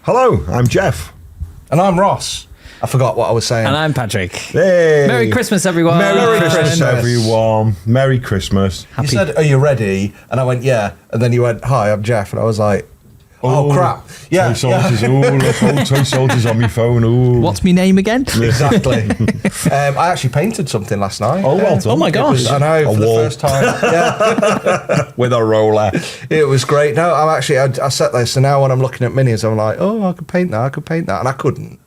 Hello, I'm Jeff. And I'm Ross. I forgot what I was saying. And I'm Patrick. Hey. Merry Christmas, everyone. Merry Christmas, everyone. Merry Christmas. You said, are you ready? And I went, yeah. And then you went, hi, I'm Jeff. And I was like, oh crap. Yeah. Toy soldiers. Oh, look, toy soldiers on my phone. Ooh. What's my name again? Exactly. I actually painted something last night. Oh, well done. Oh my gosh. I know, for the first time. Yeah. With a roller. It was great. No, I sat there. So now when I'm looking at minis, I'm like, oh, I could paint that. And I couldn't.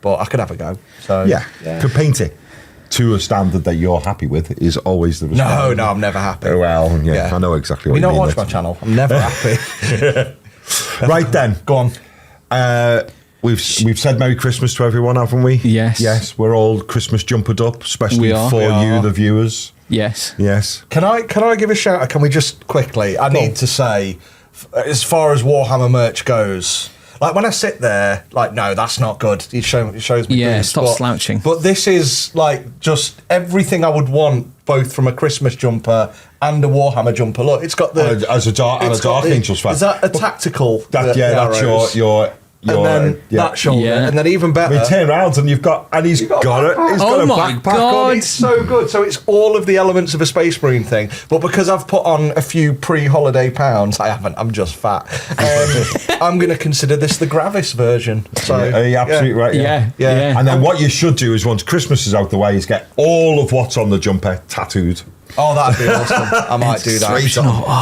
But I could have a go. So Yeah. Could paint it to a standard that you're happy with is always the response. No, I'm never happy. Well, yeah. I know exactly what you don't mean. watch my channel. I'm never happy. Right then. Go on. We've said Merry Christmas to everyone, haven't we? Yes. Yes, we're all Christmas jumpered up, especially for you, the viewers. Yes. Yes. Can I give a shout out? Can we just quickly? I need to say, as far as WorHammer merch goes, like when I sit there, like, no, that's not good. It shows me. Yeah, boost, stop slouching. But this is like just everything I would want, both from a Christmas jumper and a WorHammer jumper. Look, it's got the As a Dark Angels fan. Is that a tactical? That's your and then that shoulder, and then even better. We turn around and he's got a backpack God. on. It's so good. So it's all of the elements of a Space Marine thing, but because I've put on a few pre-holiday pounds, I haven't. I'm just fat. I'm going to consider this the Gravis version. So Are you absolutely right? Yeah. And then what you should do is, once Christmas is out the way, is get all of what's on the jumper tattooed. Oh, that'd be awesome. I might do that.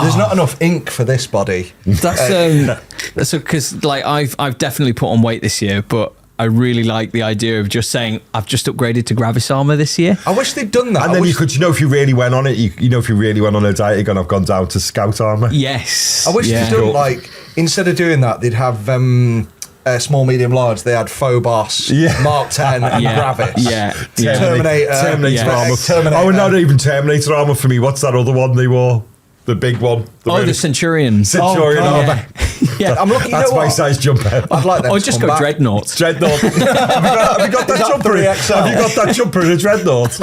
There's not enough ink for this body. That's because like I've definitely put on weight this year, but I really like the idea of just saying I've just upgraded to Gravis armor this year. I wish they'd done that. And then you could, if you really went on it, if you really went on a diet, you're going to have gone down to Scout armor. Yes. I wish they'd done, like, instead of doing that, they'd have small, medium, large. They had Phobos, Mark 10, and Gravis. Yeah. Terminator armor. Terminator. Oh, not even Terminator armor for me. What's that other one they wore? The big one. The Centurion. Centurion armor. Yeah. I'm looking. That's my size jumper. I'd like that. Or just go back. Dreadnought. Have you got that jumper? Have you got that jumper in a Dreadnought?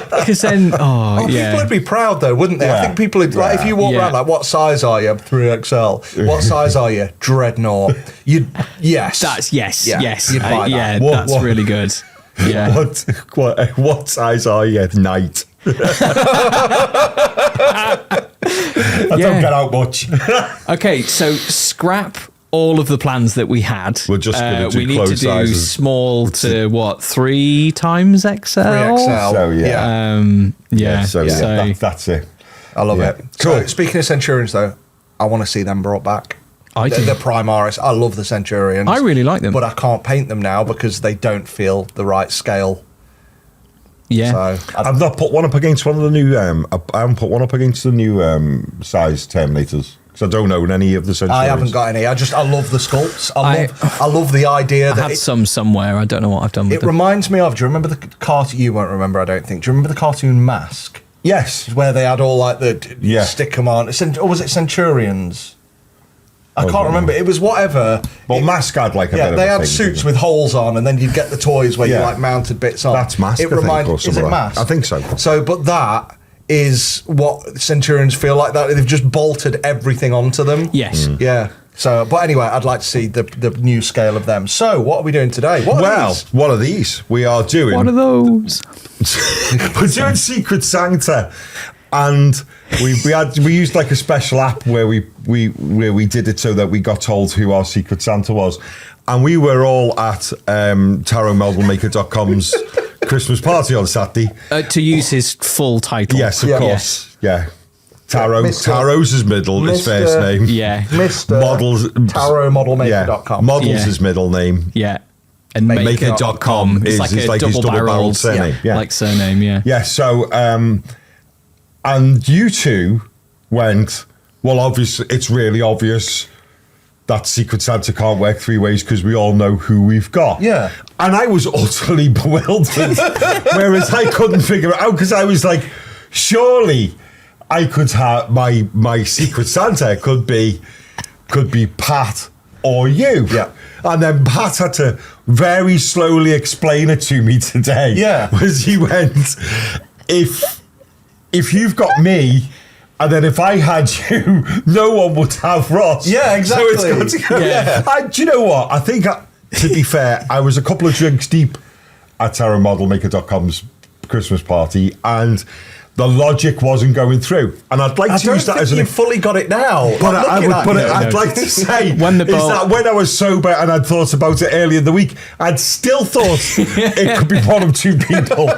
Because then, people would be proud though, wouldn't they? Yeah. I think people would, like, if you walk around like, what size are you? 3XL. What size are you? Dreadnought. That's yes. You'd buy that. That's really good. Yeah. What size are you? Knight. I don't get out much. Okay, so scrap all of the plans that we had. We're just going to do we need clothes to do sizes. small to what, 3 times XL? 3XL. So that's it. I love it. Cool. So, speaking of Centurions though, I want to see them brought back. I do. The Primaris. I love the Centurions. I really like them. But I can't paint them now because they don't feel the right scale. Yeah. So I've not put one up against one of the new. I haven't put one up against the new size Terminators because I don't own any of the Centurions. I haven't got any. I love the sculpts. I love the idea I that had some somewhere. I don't know what I've done with it them. reminds me of. Do you remember the cartoon? You won't remember, I don't think. Do you remember the cartoon Mask? Yes. Where they had all like the stick them on. Or was it Centurions? I can't remember. It was whatever. Well, Mask had like a bit of they a had thing, suits with holes on, and then you'd get the toys where you like mounted bits on. That's Mask. It reminds. Is it Mask? I think so. So, but that is what Centurions feel like. That they've just bolted everything onto them. Yes. Yeah. So, but anyway, I'd like to see the new scale of them. So, what are we doing today? What are these? We are doing. What are those? We're doing Secret Santa, and we used like a special app where we did it so that we got told who our Secret Santa was, and we were all at tarotmodelmaker.com's Christmas party on Saturday. To use his full title. Yes, of course. Yeah. Tarot's his his first name. Yeah. Mr. Models. tarotmodelmaker.com. Models his middle name. Yeah. And maker.com is like a double-barreled surname. like surname, yeah. Yeah, so, and you two went, well, obviously, it's really obvious that Secret Santa can't work 3 ways because we all know who we've got. Yeah. And I was utterly bewildered, whereas I couldn't figure it out because I was like, surely I could have my Secret Santa could be Pat or you. Yeah. And then Pat had to very slowly explain it to me today. Yeah. Was he went, if you've got me And then if I had you, no one would have Ross. Yeah, exactly. So it's got to go. Yeah. Do you know what? I think, to be fair, I was a couple of drinks deep at TarotModelmaker.com's Christmas party, and the logic wasn't going through. And I'd like to use that as you fully got it now. But Like, I'd like to say When the ball- is that when I was sober and I'd thought about it earlier in the week, I'd still thought it could be one of two people.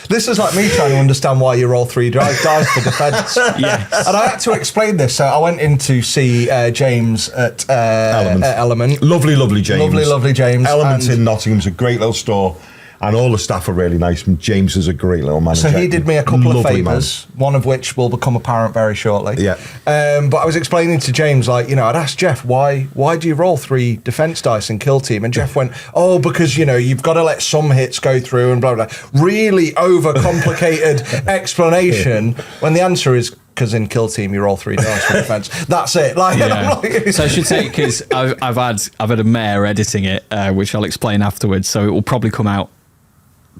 This is like me trying to understand why you roll 3 dice for defence. Yes. And I had to explain this. So I went in to see James at Element. Lovely, lovely James. Lovely James. Elements And- in Nottingham's a great little store, and all the staff are really nice. And James is a great little manager. So he did me a couple of Lovely man. favours, one of which will become apparent very shortly. Yeah. But I was explaining to James, like, I'd asked Jeff, why do you roll 3 defence dice in Kill Team? And Jeff went, because, you've got to let some hits go through and blah, blah, blah. Really overcomplicated explanation when the answer is, because in Kill Team you roll 3 dice for defence. That's it. Like, and I'm like, So I should say, because I've had a mare editing it, which I'll explain afterwards. So it will probably come out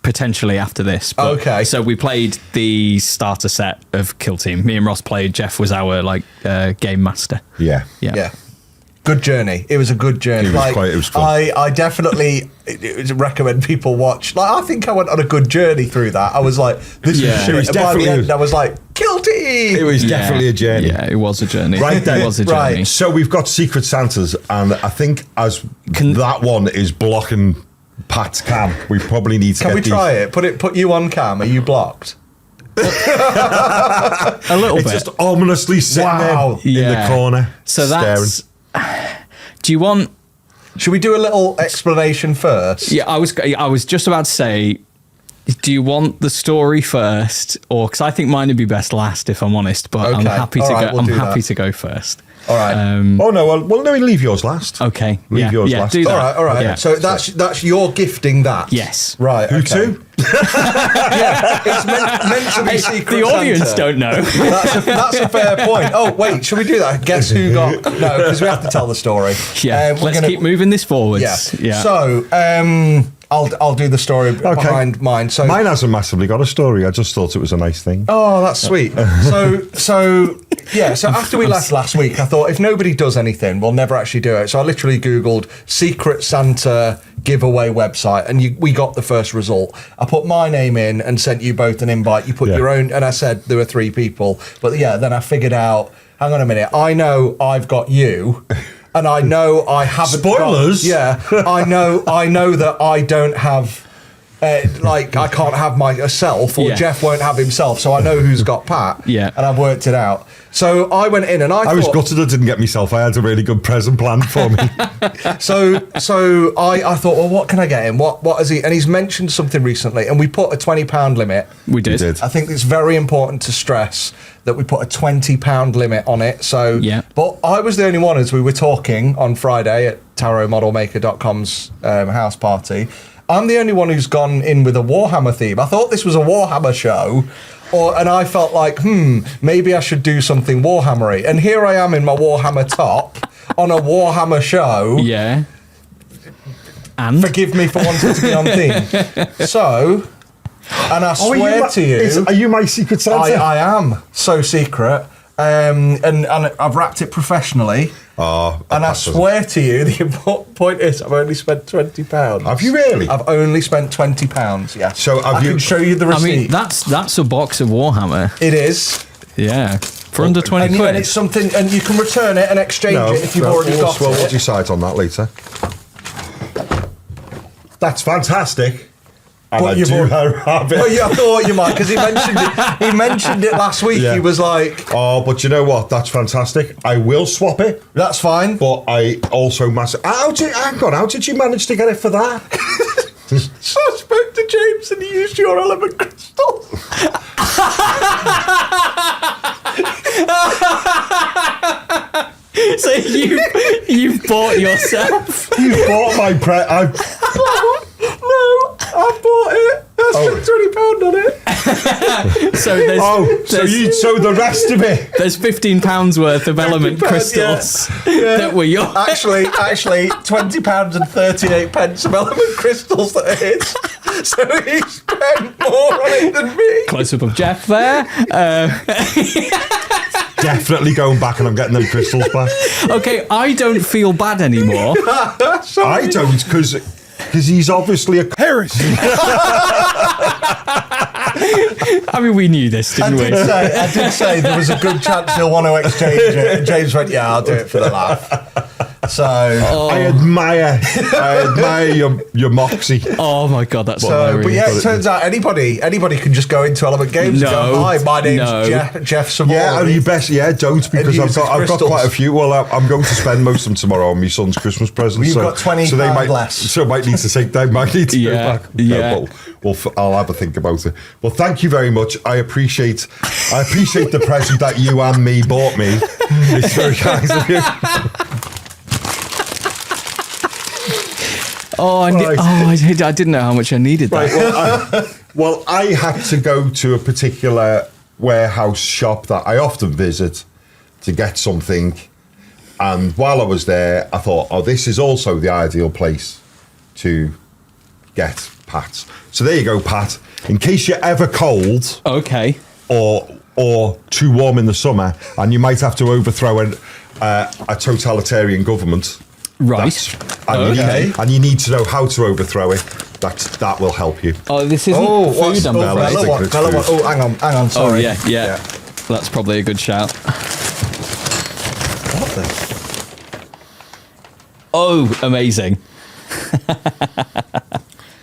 potentially after this. But, Okay. So we played the starter set of Kill Team. Me and Ross played. Jeff was our game master. Yeah. Yeah. Good journey. It was a good journey. It was fun. I definitely recommend people watch. Like, I think I went on a good journey through that. I was like, this Yeah. is shit. It was And by the definitely- end, I was like, Kill Team! It was definitely a journey. Yeah, it was a journey. Right then. It was a journey. Right. So we've got Secret Santas, and I think as that one is blocking Pat's cam, we probably need to Can get we try it? Put you on cam. Are you blocked? A little It's bit. just ominously sitting Wow. there in the Yeah. corner. So staring. that's. Do you want? Should we do a little explanation first? Yeah, I was just about to say. Do you want the story first, or because I think mine would be best last, if I'm honest. But I'm Okay. happy to All right, go. we'll I'm do happy that. to go first. All right. Oh no! Well, no, leave yours last. Okay. Leave yours last. Do that. All right. Yeah. So that's your gifting that. Yes. Right. Who okay. to? It's meant to be Secret The audience Santa. don't know. That's a fair point. Oh wait, should we do that? Guess who got? No, because we have to tell the story. Yeah. We're Let's gonna- keep moving this forwards. Yeah. Yeah. So I'll do the story behind mine. So Mine hasn't massively got a story. I just thought it was a nice thing. Oh, that's sweet. So after we left last week, I thought if nobody does anything, we'll never actually do it. So I literally Googled Secret Santa giveaway website, and we got the first result. I put my name in and sent you both an invite. You put your own, and I said there were 3 people. But yeah, then I figured out, hang on a minute, I know I've got you. And I know I haven't. Spoilers? I know that I don't have. I can't have myself, or Yeah. Jeff won't have himself, so I know who's got Pat. Yeah. And I've worked it out. So I went in and I was thought, gutted I didn't get myself. I had a really good present planned for me. So I thought, well, what can I get him? What is he? And he's mentioned something recently, and we put a £20 limit. We did. did. I think it's very important to stress that we put a £20 limit on it. So, Yeah. But I was the only one as we were talking on Friday at TarotModelmaker.com's house party. I'm the only one who's gone in with a WorHammer theme. I thought this was a WorHammer show, and I felt like, maybe I should do something Warhammery. And here I am in my Warhammer top on a Warhammer show. Yeah. And Forgive me for wanting to be on theme. So, and I swear to you, Are you my Secret Santa? I am so secret, and I've wrapped it professionally. Oh, And I swear to you, the important point is I've only spent £20. Have you really? I've only spent £20. Yeah. So have I you- can show you the I receipt. mean, that's a box of Warhammer. It is. Yeah. For under 20 And quid. it's something, and you can return it and exchange it if you've already got We'll it. decide on that later. That's fantastic. And But I you've do already- have it. Well, yeah, I thought you might, because he mentioned it. He mentioned it last week. Yeah. He was like, Oh, but you know what? That's fantastic. I will swap it, "That's fine." but I also how did you manage to get it for that? So I spoke to James, and he used your element crystal. So you bought yourself. You bought my No, I bought it. I spent £20 on it. So there's so the rest of it. there's £15 worth of element £15, crystals yeah. that were yours. Actually, £20 and 38 pence of element crystals that are his. So he spent spent more on it than me. Close up of Jeff there. Definitely going back and I'm getting them crystals back. Okay, I don't feel bad anymore. I don't, because he's obviously a heresy. I mean, we knew this, didn't we? I did say there was a good chance he'll want to exchange it. And James went, yeah, I'll do it for the laugh. So I admire your moxie. Oh my God, that's but yeah, it turns out anybody can just go into Element Games and go, hi, my name's Jeff Savori. Yeah, and you best don't, because I've got quite a few. Well, I'm going to spend most of them tomorrow on my son's Christmas presents. You've got 20 so they might less. So I might need to take. They might need to go back. Yeah. Well, I'll have a think about it. Well, thank you very much. I appreciate the present that you and me bought me. It's very kind of you. I didn't know how much I needed that. Well, I had to go to a particular warehouse shop that I often visit to get something. And while I was there, I thought, this is also the ideal place to get Pats. So there you go, Pat. In case you're ever cold, Okay. or too warm in the summer, and you might have to overthrow a totalitarian government. Right. And you need to know how to overthrow it. That will help you. Oh, this isn't food I'm Bella, buying. Bella, hang on, sorry. Oh, yeah. That's probably a good shout. What the? Oh, amazing.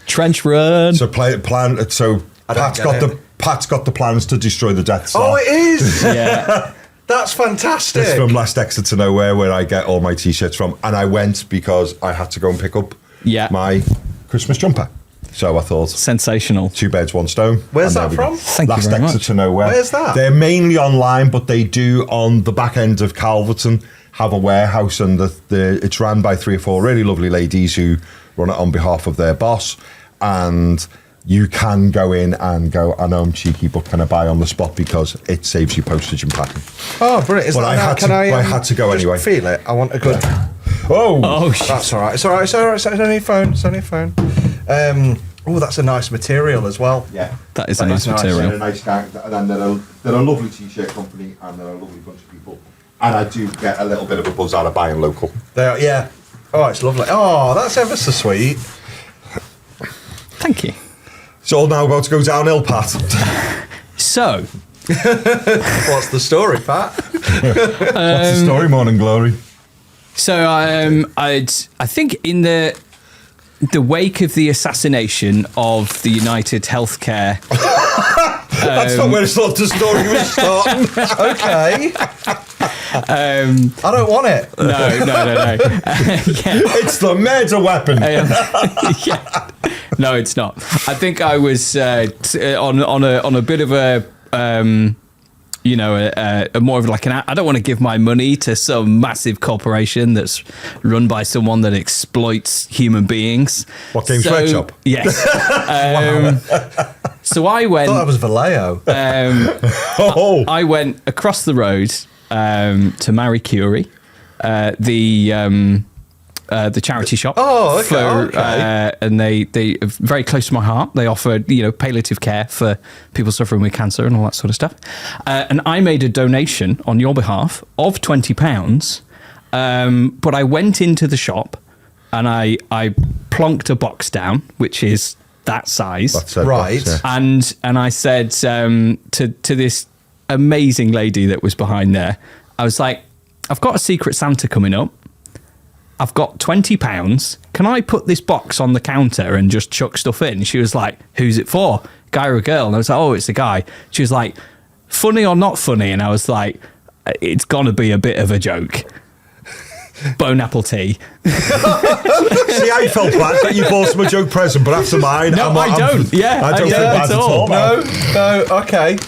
Trench run. So Pat's got the plans to destroy the Death Star. Oh, it is. Yeah. That's fantastic. It's from Last Exit to Nowhere, where I get all my T-shirts from, and I went because I had to go and pick up my Christmas jumper. So I thought, sensational. 2 birds, 1 stone. Where's that from? Thank Last you very Exit much. to Nowhere. Where's that? They're mainly online, but they do on the back end of Calverton have a warehouse, and it's run by 3 or 4 really lovely ladies who run it on behalf of their boss, and you can go in and go, I know I'm cheeky, but can I buy on the spot, because it saves you postage and packing. Oh, brilliant. But I had to go anyway. Feel it. I want a good... Oh, shit. That's all right. It's all right. It's only a phone. It's only a phone. That's a nice material as well. Yeah. That is a nice material. They're a nice gang, and they're a lovely T-shirt company, and they're a lovely bunch of people. And I do get a little bit of a buzz out of buying local. They are, yeah. Oh, it's lovely. Oh, that's ever so sweet. Thank you. It's all now about to go downhill, Pat. So, What's the story, Pat? What's the story, Morning Glory? So I think in the wake of the assassination of the United Healthcare. That's not where I thought the story was starting. Okay. I don't want it. No. Yeah. It's the murder weapon. Yeah. No, it's not. I think I was on a bit of a more of like I don't want to give my money to some massive corporation that's run by someone that exploits human beings. What, Games Workshop? Yes. So I went. I thought that was Vallejo. I went across the road to Marie Curie, the charity shop. Oh, okay. And they are very close to my heart. They offer palliative care for people suffering with cancer and all that sort of stuff. And I made a donation on your behalf of £20. But I went into the shop and I plonked a box down, which is that size. That's it, right. yeah. And I said to this amazing lady that was behind there, I was like, I've got a Secret Santa coming up. I've got £20. Can I put this box on the counter and just chuck stuff in? She was like, who's it for? Guy or a girl? And I was like, oh, it's a guy. She was like, funny or not funny? And I was like, it's going to be a bit of a joke. Bone apple tea. See, I felt bad that you bought him a joke present, but after mine, No, I don't. Yeah, I don't feel bad at all. No.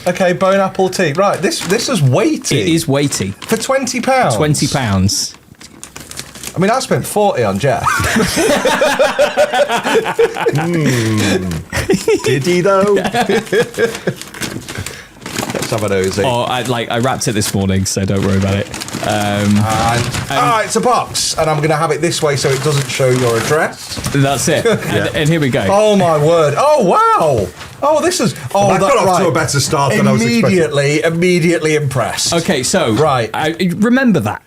Okay. Bone apple tea. Right. This is weighty. It is weighty. For £20. £20. I mean, I spent 40 on Jeff. Did he though? Let's have a nosy. Oh, I wrapped it this morning, so don't worry about it. It's a box, and I'm going to have it this way so it doesn't show your address. That's it. And here we go. Oh my word! Oh wow! Oh, this is. Oh, that got off to a better start than I was expecting. Immediately impressed. Okay, so right, remember that.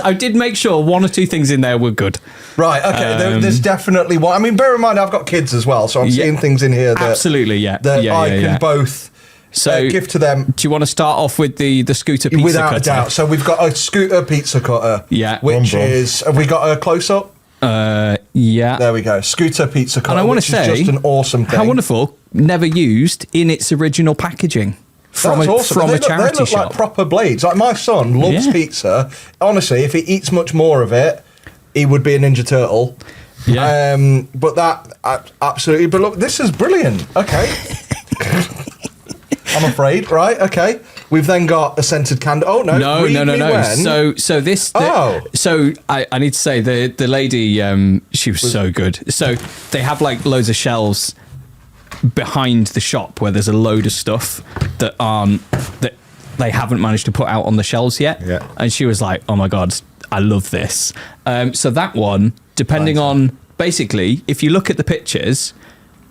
I did make sure one or two things in there were good. Right, okay. There's definitely one. I mean, bear in mind, I've got kids as well, so I'm seeing things in here that absolutely, that I can both give to them. Do you want to start off with the scooter pizza without cutter? a doubt? So we've got a scooter pizza cutter. Yeah, which is. Have we got a close up? Yeah. There we go. Scooter pizza cutter. And I want to say, just an awesome thing. How wonderful! Never used in its original packaging. From a charity they look shop. like proper blades. Like my son loves pizza. Honestly, if he eats much more of it, he would be a Ninja Turtle. Yeah. But that absolutely. But look, this is brilliant. Okay. I'm afraid. Right. Okay. We've then got a scented candle. Oh no! No. So this. So I need to say the lady. She was so good. So they have like loads of shelves behind the shop where there's a load of stuff that they haven't managed to put out on the shelves yet. Yeah. And she was like, "Oh my god, I love this." So that one, depending on basically, if you look at the pictures,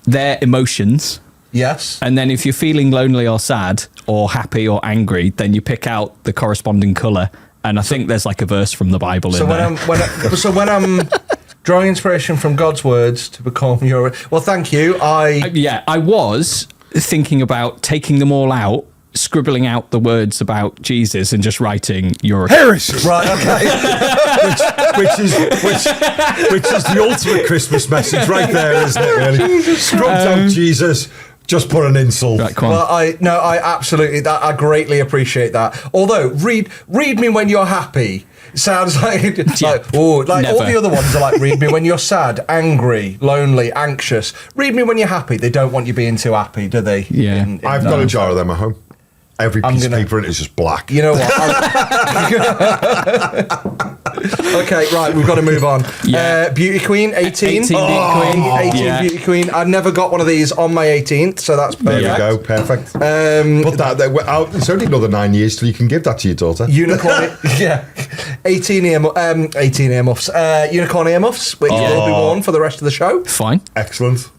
they're emotions. Yes. And then if you're feeling lonely or sad or happy or angry, then you pick out the corresponding colour. And I think there's like a verse from the Bible in there. When I'm drawing inspiration from God's words to become your... Well, thank you. I was thinking about taking them all out, scribbling out the words about Jesus and just writing your... Heresy! Right, okay. which is the ultimate Christmas message right there, isn't it, really? Scrubbed out Jesus... Just put an insult. Right, come on. Well, I absolutely, I greatly appreciate that. Although, read me when you're happy. Sounds like all the other ones are like, read me when you're sad, angry, lonely, anxious. Read me when you're happy. They don't want you being too happy, do they? Yeah. I've got a jar of them at home. Every piece of paper in it is just black. You know what? Okay, right, we've got to move on. Yeah. Beauty Queen, 18. 18 Beauty Queen. 18 Beauty Queen. I never got one of these on my 18th, so that's perfect. There you go, perfect. But it's only another 9 years till you can give that to your daughter. Unicorn, 18 earmuffs. Unicorn earmuffs, which will be worn for the rest of the show. Fine. Excellent.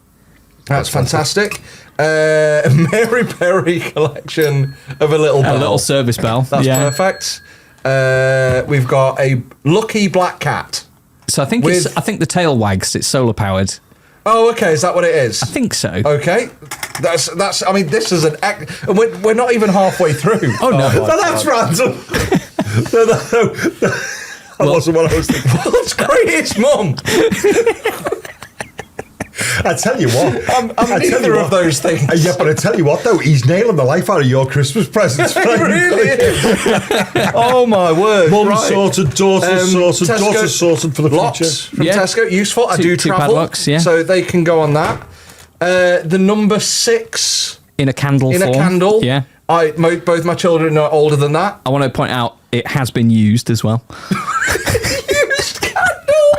That's fantastic. Mary Berry collection of a little bell. A little service bell. That's perfect. We've got a lucky black cat. So I think the tail wags. It's solar powered. Oh, okay. Is that what it is? I think so. Okay. That's. I mean, this is an act. We're not even halfway through. Oh no, that's random. That wasn't what I was thinking. What's greatest mum? I tell you what, I'm neither of those things. Yeah, but I tell you what, though, he's nailing the life out of your Christmas presents. Really is. Oh my word! Mum sorted, daughter sorted, daughter sorted for the future. From Tesco, useful. I do travel, padlocks, so they can go on that. The number 6 in a candle. In form. a candle. Yeah. Both my children are older than that. I want to point out it has been used as well. Used candle.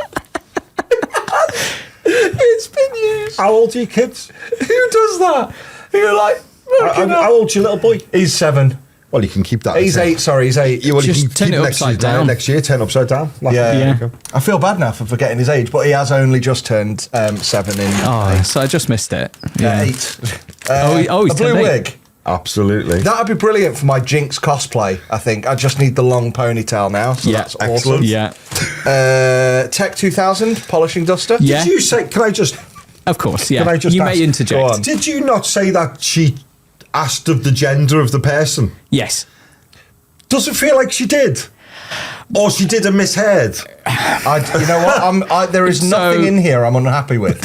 It's been used. How old are your kids? Who does that? You're like, how old's your little boy? He's 7. Well, you can keep that. He's 8. Sorry, he's 8. You just can turn keep it upside down. Next year, turn upside down. Yeah. I feel bad now for forgetting his age, but he has only just turned 7 in. Oh, so I just missed it. Yeah. 8. He's a blue turned 8. wig. Absolutely. That would be brilliant for my Jinx cosplay, I think. I just need the long ponytail now, so that's awesome. Yeah. Tech 2000 polishing duster. Yeah. Did you say, can I just... Of course, yeah. Can I just you ask, may interject. Did you not say that she asked of the gender of the person? Yes. Does it feel like she did? Or she did and misheard? You know what? There is nothing in here I'm unhappy with.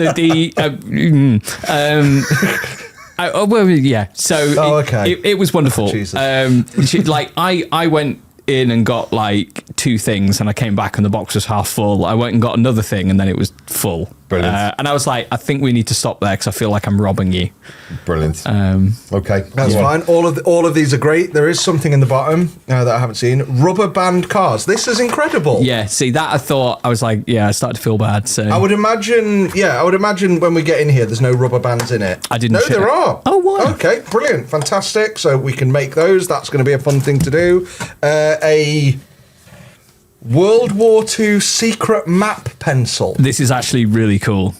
So okay. It was wonderful. Jesus. I went in and got like 2 things, and I came back and the box was half full. I went and got another thing, and then it was full. Brilliant. And I was like, I think we need to stop there because I feel like I'm robbing you. Brilliant. Okay. That's fine. All of these are great. There is something in the bottom that I haven't seen. Rubber band cars. This is incredible. Yeah, see, that I was like, yeah, I started to feel bad. So I would imagine when we get in here, there's no rubber bands in it. I didn't No, check. there are. Oh, wow. Okay, brilliant. Fantastic. So we can make those. That's going to be a fun thing to do. A World War II secret map pencil. This is actually really cool.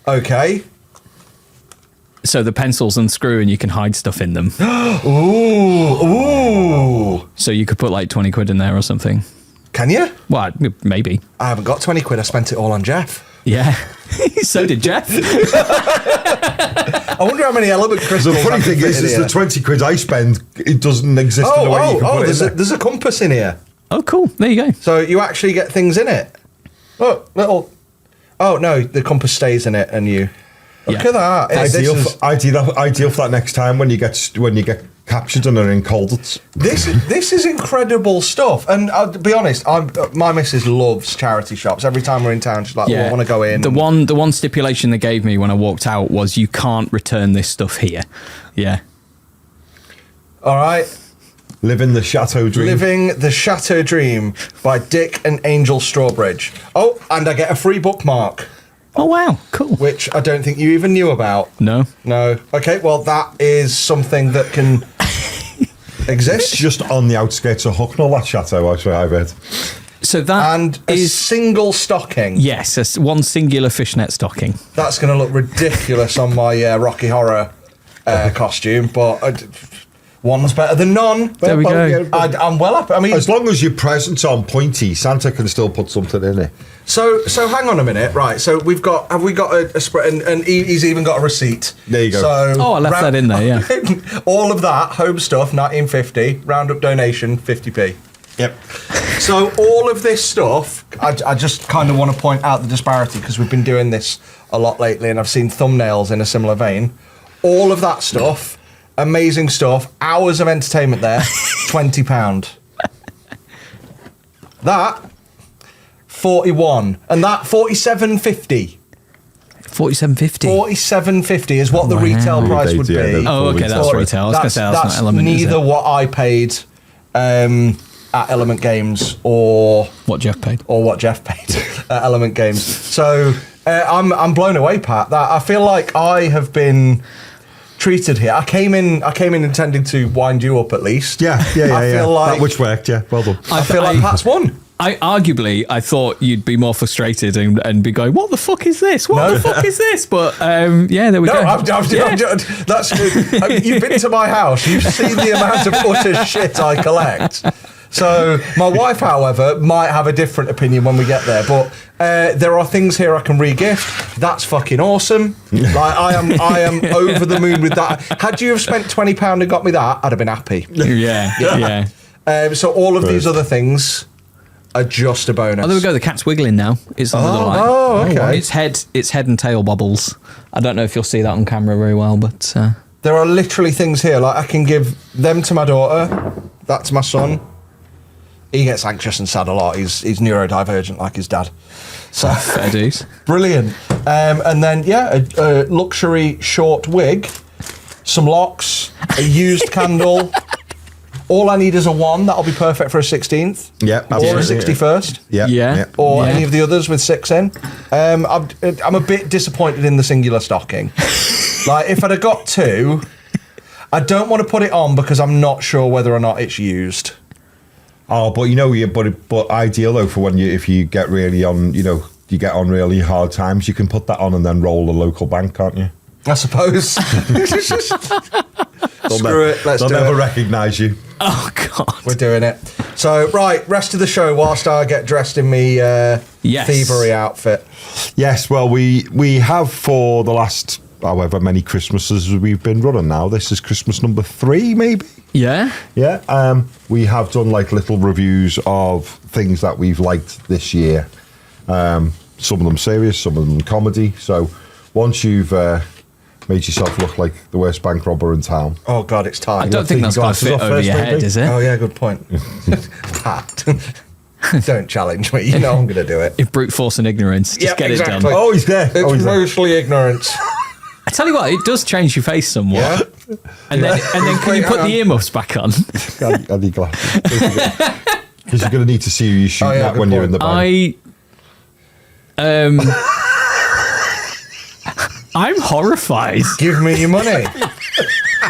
Okay. So the pencils unscrew and you can hide stuff in them. Ooh. So you could put like 20 quid in there or something. Can you? Well, maybe. I haven't got 20 quid. I spent it all on Jeff. Yeah. So did Jeff. I wonder how many element crystals. The funny thing is the 20 quid I spend, it doesn't exist in the way you can put it in there. There's a compass in here. Oh, cool. There you go. So you actually get things in it. Look, little. Oh no, the compass stays in it, and you. Look Yeah. at that. Ideal for that next time when you get captured and are in Calderts. This is incredible stuff. And I'll be honest, my missus loves charity shops. Every time we're in town, she's like, "Oh, I want to go in." The one stipulation they gave me when I walked out was you can't return this stuff here. Yeah. All right. Living the Chateau Dream. Living the Chateau Dream by Dick and Angel Strawbridge. Oh, and I get a free bookmark, Oh, wow. Cool. which I don't think you even knew about. No. No. Okay, well, that is something that can It's exist. just on the outskirts of Hucknall, that chateau, actually, I've heard. So that And a is single stocking. yes, one singular fishnet stocking. That's going to look ridiculous on my Rocky Horror costume, but one's better than none. There we go. I'm well up. I mean, As long as your present's on pointy, Santa can still put something in it. so hang on a minute, right? So have we got a spread, and he's even got a receipt. There you go. So Oh, I left that in there, yeah. all of that home stuff, 1950 roundup donation, 50p. Yep. So all of this stuff, I just kind of want to point out the disparity because we've been doing this a lot lately, and I've seen thumbnails in a similar vein. All of that stuff, amazing stuff, hours of entertainment there, £20. That 41, and that 47.50. 47.50. 47.50 is what the retail Wow. price would Yeah, be. Oh, okay, that's retail. I was going to say that's not Element. is neither it? what I paid at Element Games or What Jeff paid. what Jeff paid at Element Games. So I'm blown away, Pat. That I feel like I have been treated here. I came in intending to wind you up at least. Yeah. I feel like that which worked, yeah. Well done. I feel like Pat's won. I thought you'd be more frustrated and be going, what the fuck is this? What the fuck is this? But yeah, there we go. That's you've been to my house. You've seen the amount of utter shit I collect. So my wife, however, might have a different opinion when we get there. But there are things here I can re-gift. That's fucking awesome. Like I am over the moon with that. Had you have spent £20 and got me that, I'd have been happy. Yeah. So all of these other things are just a bonus. Oh, there we go. The cat's wiggling now. It's on the line. Oh, okay. Its head and tail bobbles. I don't know if you'll see that on camera very well, but There are literally things here. Like I can give them to my daughter. That's my son. He gets anxious and sad a lot. He's neurodivergent like his dad. So fair dues. brilliant. And then a luxury short wig, some locks, a used candle. All I need is a 1. That'll be perfect for a 16th. Yeah, Or a absolutely. 61st. Yeah. Or Yeah. any of the others with 6 in. I'm a bit disappointed in the singular stocking. Like if I'd have got 2, I don't want to put it on because I'm not sure whether or not it's used. Oh, but but ideal though for when if you get really on, you get on really hard times, you can put that on and then roll the local bank, can't you? I suppose. Screw it, let's do They'll never it. recognise you. Oh, God. We're doing it. So, right, rest of the show whilst I get dressed in me Yes. thievery outfit. Yes, well, we have for the last however many Christmases we've been running now. This is Christmas number 3, maybe. Yeah. Yeah, we have done like little reviews of things that we've liked this year. Some of them serious, some of them comedy. So once you've made yourself look like the worst bank robber in town. Oh, God, it's time. I don't think that's going to fit over your head, is it? Oh, yeah, good point. Pat. Don't challenge me. You know I'm going to do it. If brute force and ignorance, just get it done. Oh, he's there. It's mostly ignorance. I tell you what, it does change your face somewhat. Yeah. And then can you put the earmuffs back on? I need glasses. Because you're going to need to see who you're shooting at when you're in the band. I'm horrified. Give me your money.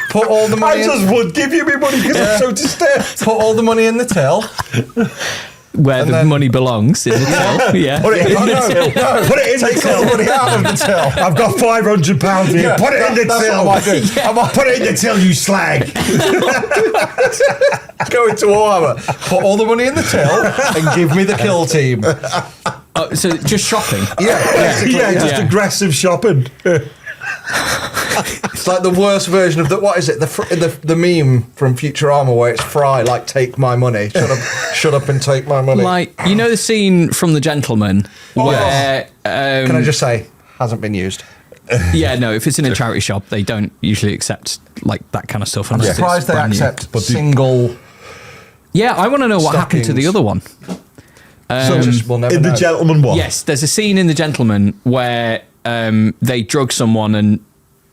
Put all the money. I just would give you my money because I'm so disturbed. Put all the money in the till. Where the money belongs, in the till. Yeah. Put it in the till. No, Put it in take the all the till. money out of the till. I've got £500 here. Yeah, Put it in the that's till. what I do. Put it in the till, you slag. Go into WorHammer. Put all the money in the till and give me the kill team. Oh, so just shopping. Yeah, Just aggressive shopping. It's like the worst version of what is it? The meme from Futurama where it's Fry like take my money. Shut up and take my money. Like, you know the scene from The Gentleman where Can I just say hasn't been used. yeah, no, if it's in a charity shop, they don't usually accept like that kind of stuff. I'm unless it's surprised they brand new. accept single. Yeah, I want to know what happened to the stockings. other one. We'll never In the know. Gentleman one. Yes, there's a scene in The Gentleman where they drug someone and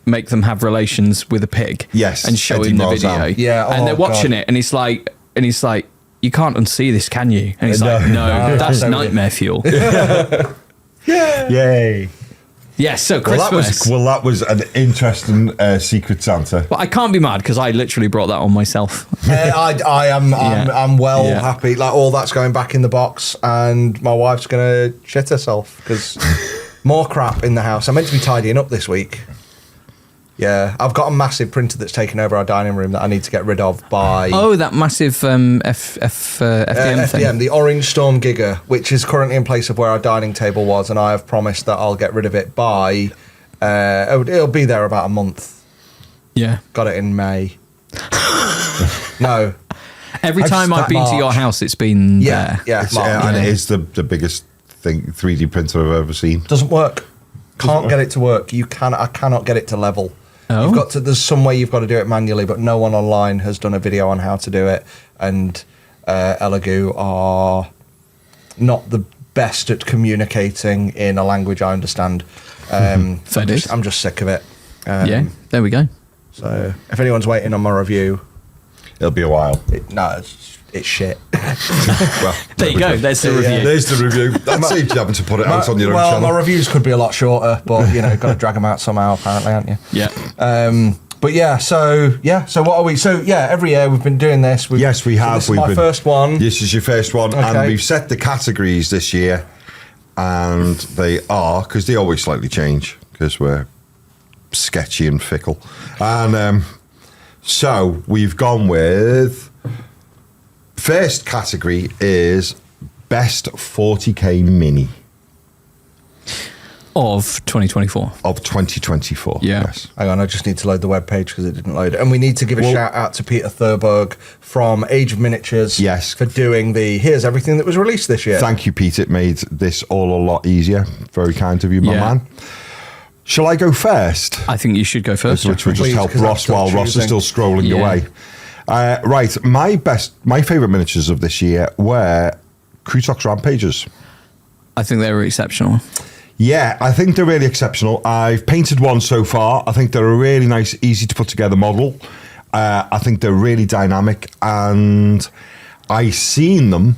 make them have relations with a pig. Yes, and show Eddie him the Marsan. video. Yeah, and they're watching God. it, and he's like, you can't unsee this, can you? And he's No. like, no, that's No. nightmare fuel. Yay. Yes, so Well, Christmas. that was an interesting Secret Santa. But I can't be mad because I literally brought that on myself. I'm well Yeah. happy. Like all that's going back in the box, and my wife's gonna shit herself because more crap in the house. I'm meant to be tidying up this week. Yeah, I've got a massive printer that's taken over our dining room that I need to get rid of by Oh, that massive FDM thing. FDM, the Orange Storm Giga, which is currently in place of where our dining table was, and I have promised that I'll get rid of it by. It'll be there about a month. Yeah. Got it in May. No. Every time I've been to your March. house, it's been Yeah, there. yeah. It's, March. and it is the biggest 3D printer I've ever seen. Doesn't work. Can't get it to work. I cannot get it to level. Oh. You've got to. There's some way you've got to do it manually, but no one online has done a video on how to do it. And Elegoo are not the best at communicating in a language I understand. I'm just sick of it. Yeah, there we go. So if anyone's waiting on my review, It'll be a while. it's shit. Well, There you go. There's the review. There's the review. That saves you having to put it out on your own Well, channel. my reviews could be a lot shorter, but got to drag them out somehow, apparently, aren't you? Yeah. But so what are we? So every year we've been doing this. Yes, we have. So this is my first one. This is your first one, and Okay. we've set the categories this year, and they are because they always slightly change because we're sketchy and fickle, and so we've gone with first category is best 40k mini Of 2024. of 2024. Yeah. Yes. Hang on, I just need to load the webpage because it didn't load. And we need to give a Well- shout out to Peter Thurberg from Age of Miniatures. Yes. For doing here's everything that was released this year. Thank you, Pete. It made this all a lot easier. Very kind of you, my Yeah. man. Shall I go first? I think you should go first. Which would just Please, help 'cause I'm Ross still while Ross is choosing. still scrolling Yeah. away. Right, my favourite miniatures of this year were Krutox Rampages. I think they were exceptional. Yeah, I think they're really exceptional. I've painted one so far. I think they're a really nice, easy to put together model. I think they're really dynamic, and I seen them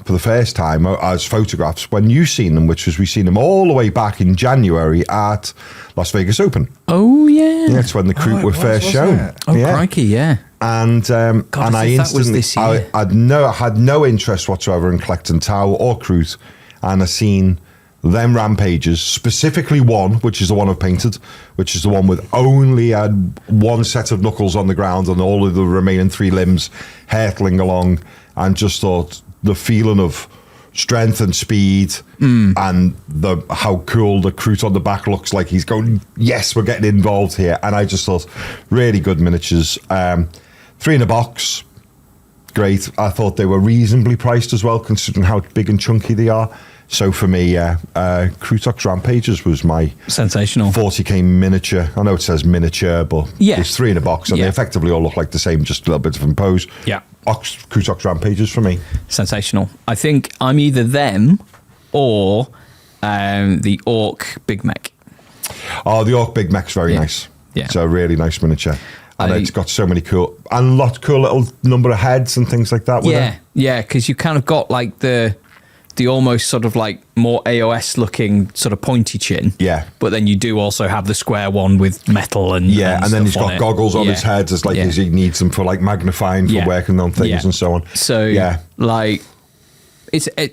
for the first time as photographs when you seen them, which was we seen them all the way back in January at Las Vegas Open. Oh, yeah. That's when the Kroot it were was, first wasn't shown. it? Oh, Yeah. crikey, yeah. And and as I if that was instantly this year. I had no interest whatsoever in collecting Tau or Kroot, and I seen them Rampages, specifically one, which is the one I've painted, which is the one with only one set of knuckles on the ground and all of the remaining three limbs hurtling along, and just thought the feeling of strength and speed and how cool the Kroot on the back looks like he's going, yes, we're getting involved here. And I just thought really good miniatures. 3 in a box, great. I thought they were reasonably priced as well, considering how big and chunky they are. So for me, Crutox Rampages was my sensational 40k miniature. I know it says miniature, but there's 3 in a box, and they effectively all look like the same, just a little bit different pose. Yeah, Crutox Rampages for me. Sensational. I think I'm either them or the Orc Big Mech. Oh, the Orc Big Mech's very nice. Yeah, it's a really nice miniature. And it's got so many cool little number of heads and things like that. Yeah, because you kind of got like the almost sort of like more AOS looking sort of pointy chin. Yeah. But then you do also have the square one with metal and and then he's got goggles on his head as like as he needs them for like magnifying for working on things and so on. So like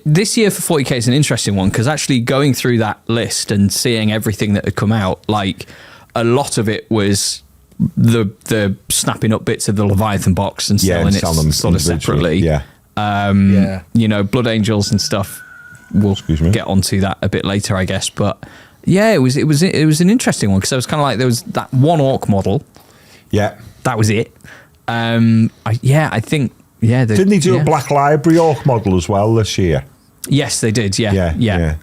this year for 40k is an interesting one because actually going through that list and seeing everything that had come out, like a lot of it was the snapping up bits of the Leviathan box and selling it sort of separately. You know, Blood Angels and stuff. We'll get onto that a bit later, I guess. But yeah, it was an interesting one because it was kind of like there was that one Orc model. Yeah, that was it. I think didn't he do a Black Library Orc model as well this year? Yes, they did. Yeah.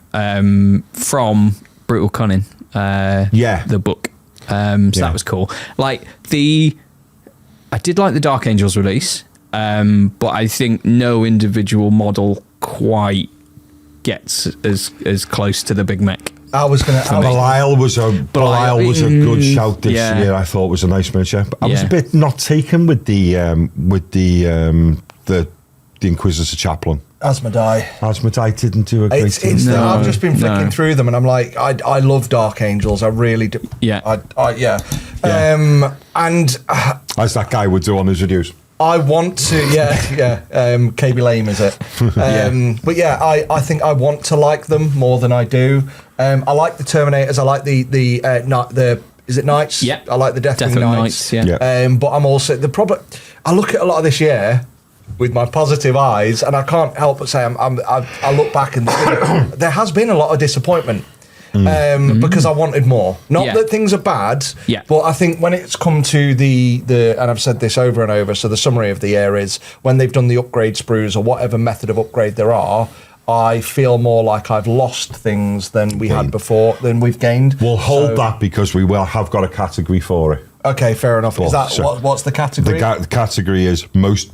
From Brutal Cunning. The book. So that was cool. Like I did like the Dark Angels release. But I think no individual model quite gets as close to the Big Mech. I was going to. Belial was a good shout this year. I thought was a nice miniature. I was a bit not taken with the Inquisitor Chaplain. Asmodai didn't do a great thing. I've just been flicking through them, and I'm like, I love Dark Angels. I really do. And as that guy would do on his reviews. I want to, KB Lame is it? But I think I want to like them more than I do. I like the Terminators. I like the is it Knights? Yeah. I like the Deathwing Knights. But I'm also the problem. I look at a lot of this year with my positive eyes, and I can't help but say I look back and there has been a lot of disappointment. Because I wanted more. Not that things are bad, but I think when it's come to the and I've said this over and over, so the summary of the year is when they've done the upgrade sprues or whatever method of upgrade there are, I feel more like I've lost things than we had before, than we've gained. We'll hold that because we have got a category for it. Okay, fair enough. Is that what's the category? The category is most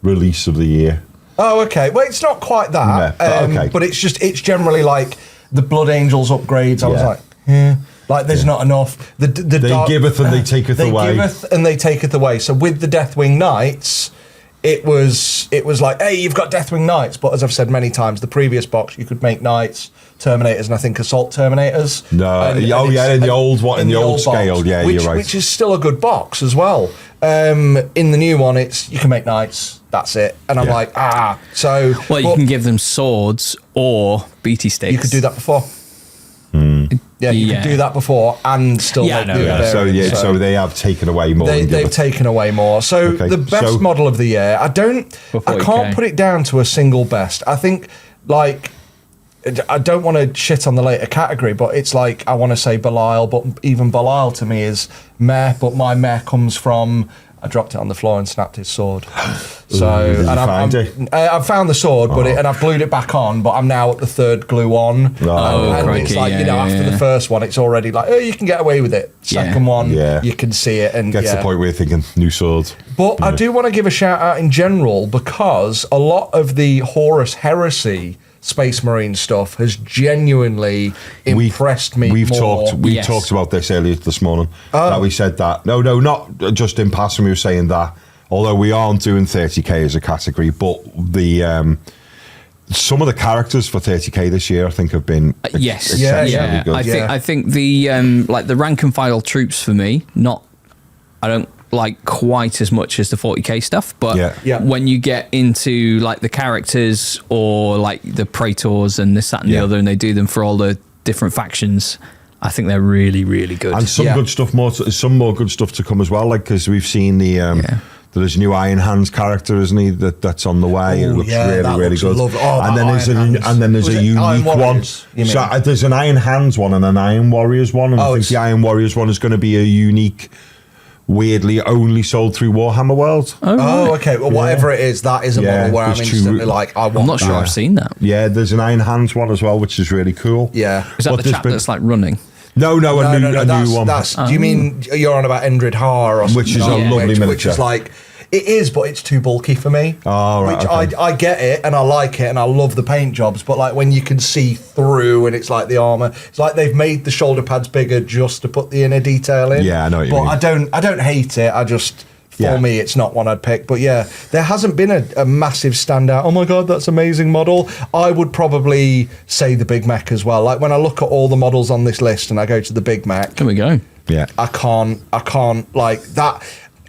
release of the year. Oh, okay. Well, it's not quite that, but it's generally like the Blood Angels upgrades. I was like, like there's not enough. They giveth and they taketh away. They giveth and they taketh away. So with the Deathwing Knights, it was like, hey, you've got Deathwing Knights, but as I've said many times, the previous box you could make Knights, Terminators, and I think Assault Terminators. No, in the old one, in the old scale, box, you're right. Which is still a good box as well. In the new one, you can make Knights. That's it. And I'm like, so. Well, you can give them swords or BT sticks. You could do that before. Yeah, you could do that before and still make the So they have taken away more. They've taken away more. So the best model of the year, I can't put it down to a single best. I think, like, I don't want to shit on the later category, but it's like, I want to say Belial, but even Belial to me is meh, but my meh comes from, I dropped it on the floor and snapped his sword. I found the sword, and I've glued it back on, but I'm now at the third glue on. And it's like, after the first one, it's already like, you can get away with it. Second one, you can see it. And gets to the point where you're thinking, new sword. But I do want to give a shout out in general, because a lot of the Horus Heresy Space Marine stuff has genuinely impressed me. We talked about this earlier this morning. That we said that. No, not just in passing. We were saying that although we aren't doing 30k as a category, but the some of the characters for 30k this year, I think, have been exceptionally good. I think the like the rank and file troops for me, I don't like quite as much as the 40k stuff, but when you get into like the characters or like the praetors and this, that, and the other, and they do them for all the different factions, I think they're really, really good. And some good stuff some more good stuff to come as well. Like, because we've seen there's a new Iron Hands character, isn't he? That's on the way. It looks really good. And then there's a unique one. So there's an Iron Hands one and an Iron Warriors one, and I think the Iron Warriors one is going to be a unique weirdly only sold through Warhammer World. Oh, okay. Well, whatever it is, that is a model where I'm there's two- instantly like, I want I'm not sure that. I've seen that. Yeah, there's an Iron Hands one as well, which is really cool. Yeah. Is that But the there's chap been- that's like running? No, a new one. Do you mean you're on about Endred Har or something? Which is a like, lovely which miniature. is like, it is, but it's too bulky for me. Oh, right, Which okay. I get it, and I like it, and I love the paint jobs, but like when you can see through, and it's like the armor, it's like they've made the shoulder pads bigger just to put the inner detail in. Yeah, I know what you but mean. I don't hate it. I just. For Yeah. me, it's not one I'd pick. But yeah, there hasn't been a massive standout. Oh my God, that's amazing model. I would probably say the Big Mac as well. Like when I look at all the models on this list and I go to the Big Mac, There we go. Yeah. I can't like that.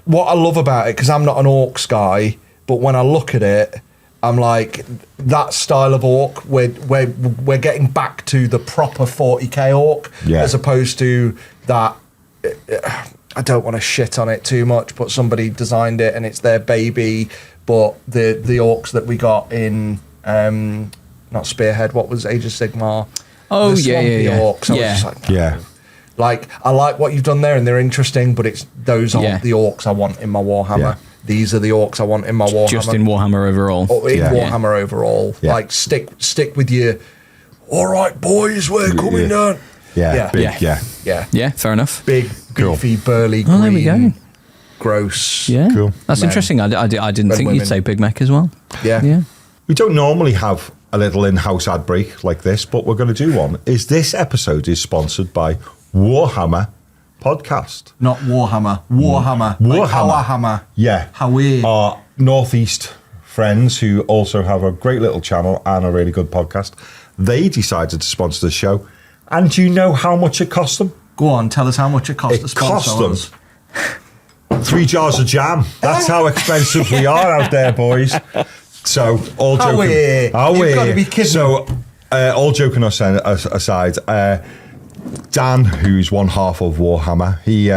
What I love about it, because I'm not an orcs guy, but when I look at it, I'm like, that style of orc, we're getting back to the proper 40k orc, Yeah. as opposed to that. I don't want to shit on it too much, but somebody designed it and it's their baby. But the orcs that we got in, not Spearhead, what was Age of Sigmar? Oh, The yeah, Swampy yeah. Orcs. I was Yeah. just like, Yeah. like, I like what you've done there and they're interesting, but those aren't Yeah. the orcs I want in my Warhammer. Yeah. These are the orcs I want in my Warhammer. Just in Warhammer overall. Or in Yeah. Warhammer overall. Yeah. Like, stick with your, all right, boys, we're coming down. Yeah, Yeah. big, Yeah. yeah. Yeah. Yeah, fair enough. Big, Cool. beefy, burly, Oh, there green, we go. gross. Yeah, Cool. That's Men. interesting. I didn't Men, think women. you'd say Big Mac as well. Yeah. Yeah. We don't normally have a little in-house ad break like this, but we're going to do one. This episode is sponsored by Warhammer Podcast. Not Warhammer. Warhammer. Like Warhammer. our hammer. Yeah. How we. Our Northeast friends who also have a great little channel and a really good podcast. They decided to sponsor the show. And do you know how much it cost them? Go on, tell us how much it cost It to sponsor cost them us. 3 jars of jam. That's how expensive we are out there, boys. So, all How joking. You've got to be kidding. So, all joking aside, Dan, who's one half of Warhammer, he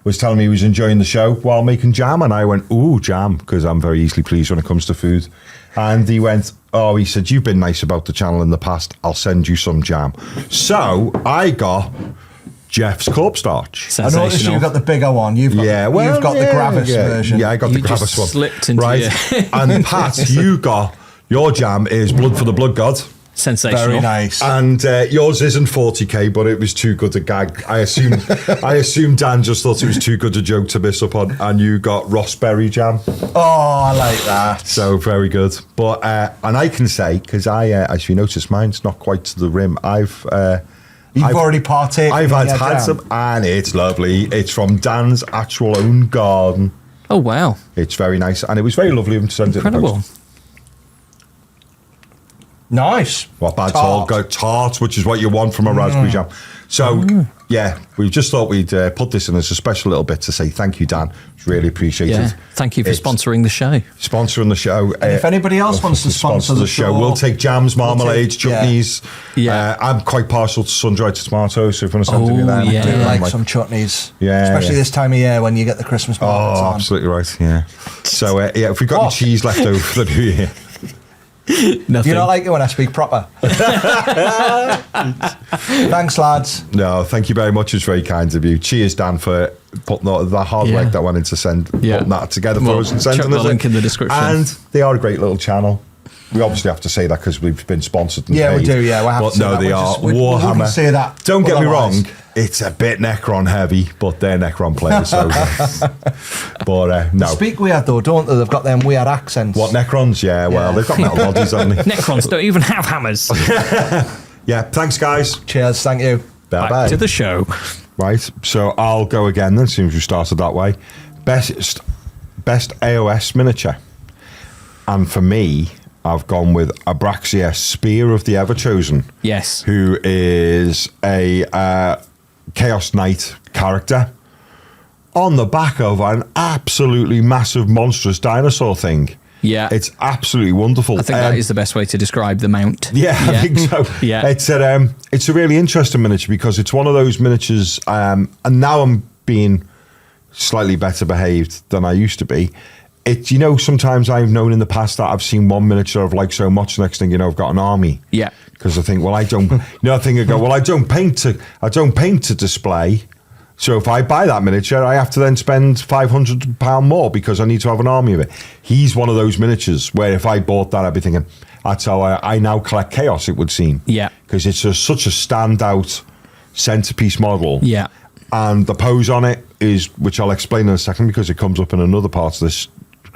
was telling me he was enjoying the show while making jam, and I went, ooh, jam, because I'm very easily pleased when it comes to food. And he went, oh, he said, you've been nice about the channel in the past. I'll send you some jam. So, I got Jeff's corpstarch. I noticed Sensational. you've got the bigger one. You've got, you've got the Gravis version. Yeah, I got You the just Gravis one. slipped into right. your- And Pat, you got your jam is Blood for the Blood God. Sensational. Very nice. And yours isn't 40k, but it was too good a gag. I assume Dan just thought it was too good a joke to miss up on. And you got Rossberry jam, Oh, I like that. so very good. But and I can say, because as you notice, mine's not quite to the rim. I've already partaken. I've in had your jam. some, and it's lovely. It's from Dan's actual own garden. Oh, wow. It's very nice, and it was very lovely of him to send it. in the Incredible. post. Nice. What bad all got tart, which is what you want from a raspberry jam. So yeah, we just thought we'd put this in as a special little bit to say thank you, Dan. It's really appreciated. Yeah. Thank you for It's sponsoring the show. sponsoring the show. And if anybody else wants to sponsor the show, we'll take jams, marmalades, yeah. chutneys. Yeah. I'm quite partial to sun-dried tomatoes, so if you want to send Oh, me them, yeah. I do Yeah. like some chutneys. Yeah, Especially yeah. this time of year when you get the Christmas Oh, markets on. absolutely right. Yeah. So yeah, if we've got any What? cheese left over for the new year. Nothing. You don't like it when I speak proper. Thanks, lads. No, thank you very much. It's very kind of you. Cheers, Dan, for putting the hard Yeah. work that went into putting that together for Well, us and chuck sending the us link in the description. And they are a great little channel. We obviously have to say that because we've been sponsored. And Yeah, we paid. do, yeah, we have but to say no, that. they We are just- we wouldn't Warhammer. say that Don't get me otherwise. wrong. It's a bit Necron heavy, but they're Necron players. So, but no. Speak weird though, don't they? They've got them weird accents. What Necrons? Yeah, well, Yeah. they've got metal bodies, haven't they? Necrons don't even have hammers. Yeah. Thanks, guys. Cheers, thank you. Bye Back bye. to the show. Right, so I'll go again then, since we started that way. Best AOS miniature. And for me, I've gone with Abraxia, Spear of the Everchosen. Yes. Who is a Chaos Knight character on the back of an absolutely massive, monstrous dinosaur thing. Yeah. It's absolutely wonderful. I think that is the best way to describe the mount. Yeah, I think so. Yeah. It's a really interesting miniature because it's one of those miniatures, and now I'm being slightly better behaved than I used to be. It, sometimes I've known in the past that I've seen one miniature I've liked so much, next thing you know, I've got an army. Yeah. Because I think, well, I don't. I go, well, I don't paint to display. So if I buy that miniature, I have to then spend £500 more because I need to have an army of it. He's one of those miniatures where if I bought that, I'd be thinking, that's how I now collect Chaos, it would seem. Yeah. Because it's such a standout centerpiece model. Yeah. And the pose on it is, which I'll explain in a second because it comes up in another part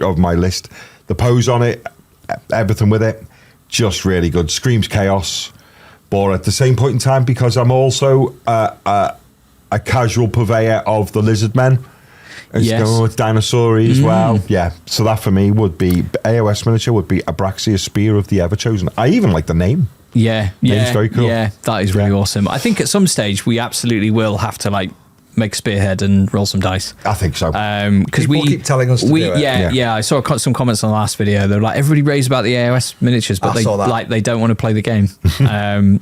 of my list. The pose on it, everything with it, just really good. Screams Chaos. But at the same point in time, because I'm also a casual purveyor of the lizard men. It's going with dinosaur-y as well. Yeah, so that for me would be AOS miniature would be Abraxia Spear of the Everchosen. I even like the name. Yeah, Name's very cool. Yeah, that is really awesome. I think at some stage we absolutely will have to like make a spearhead and roll some dice. I think so. Because People keep telling us to do it. Yeah. I saw some comments on the last video. They were like, everybody raves about the AOS miniatures, but they don't want to play the game.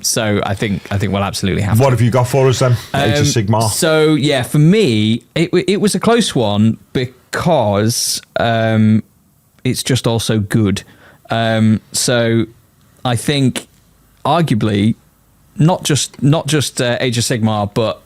So I think we'll absolutely have to. What have you got for us then? Age of Sigmar. So yeah, for me, it was a close one because it's just also good. So I think arguably not just Age of Sigmar, but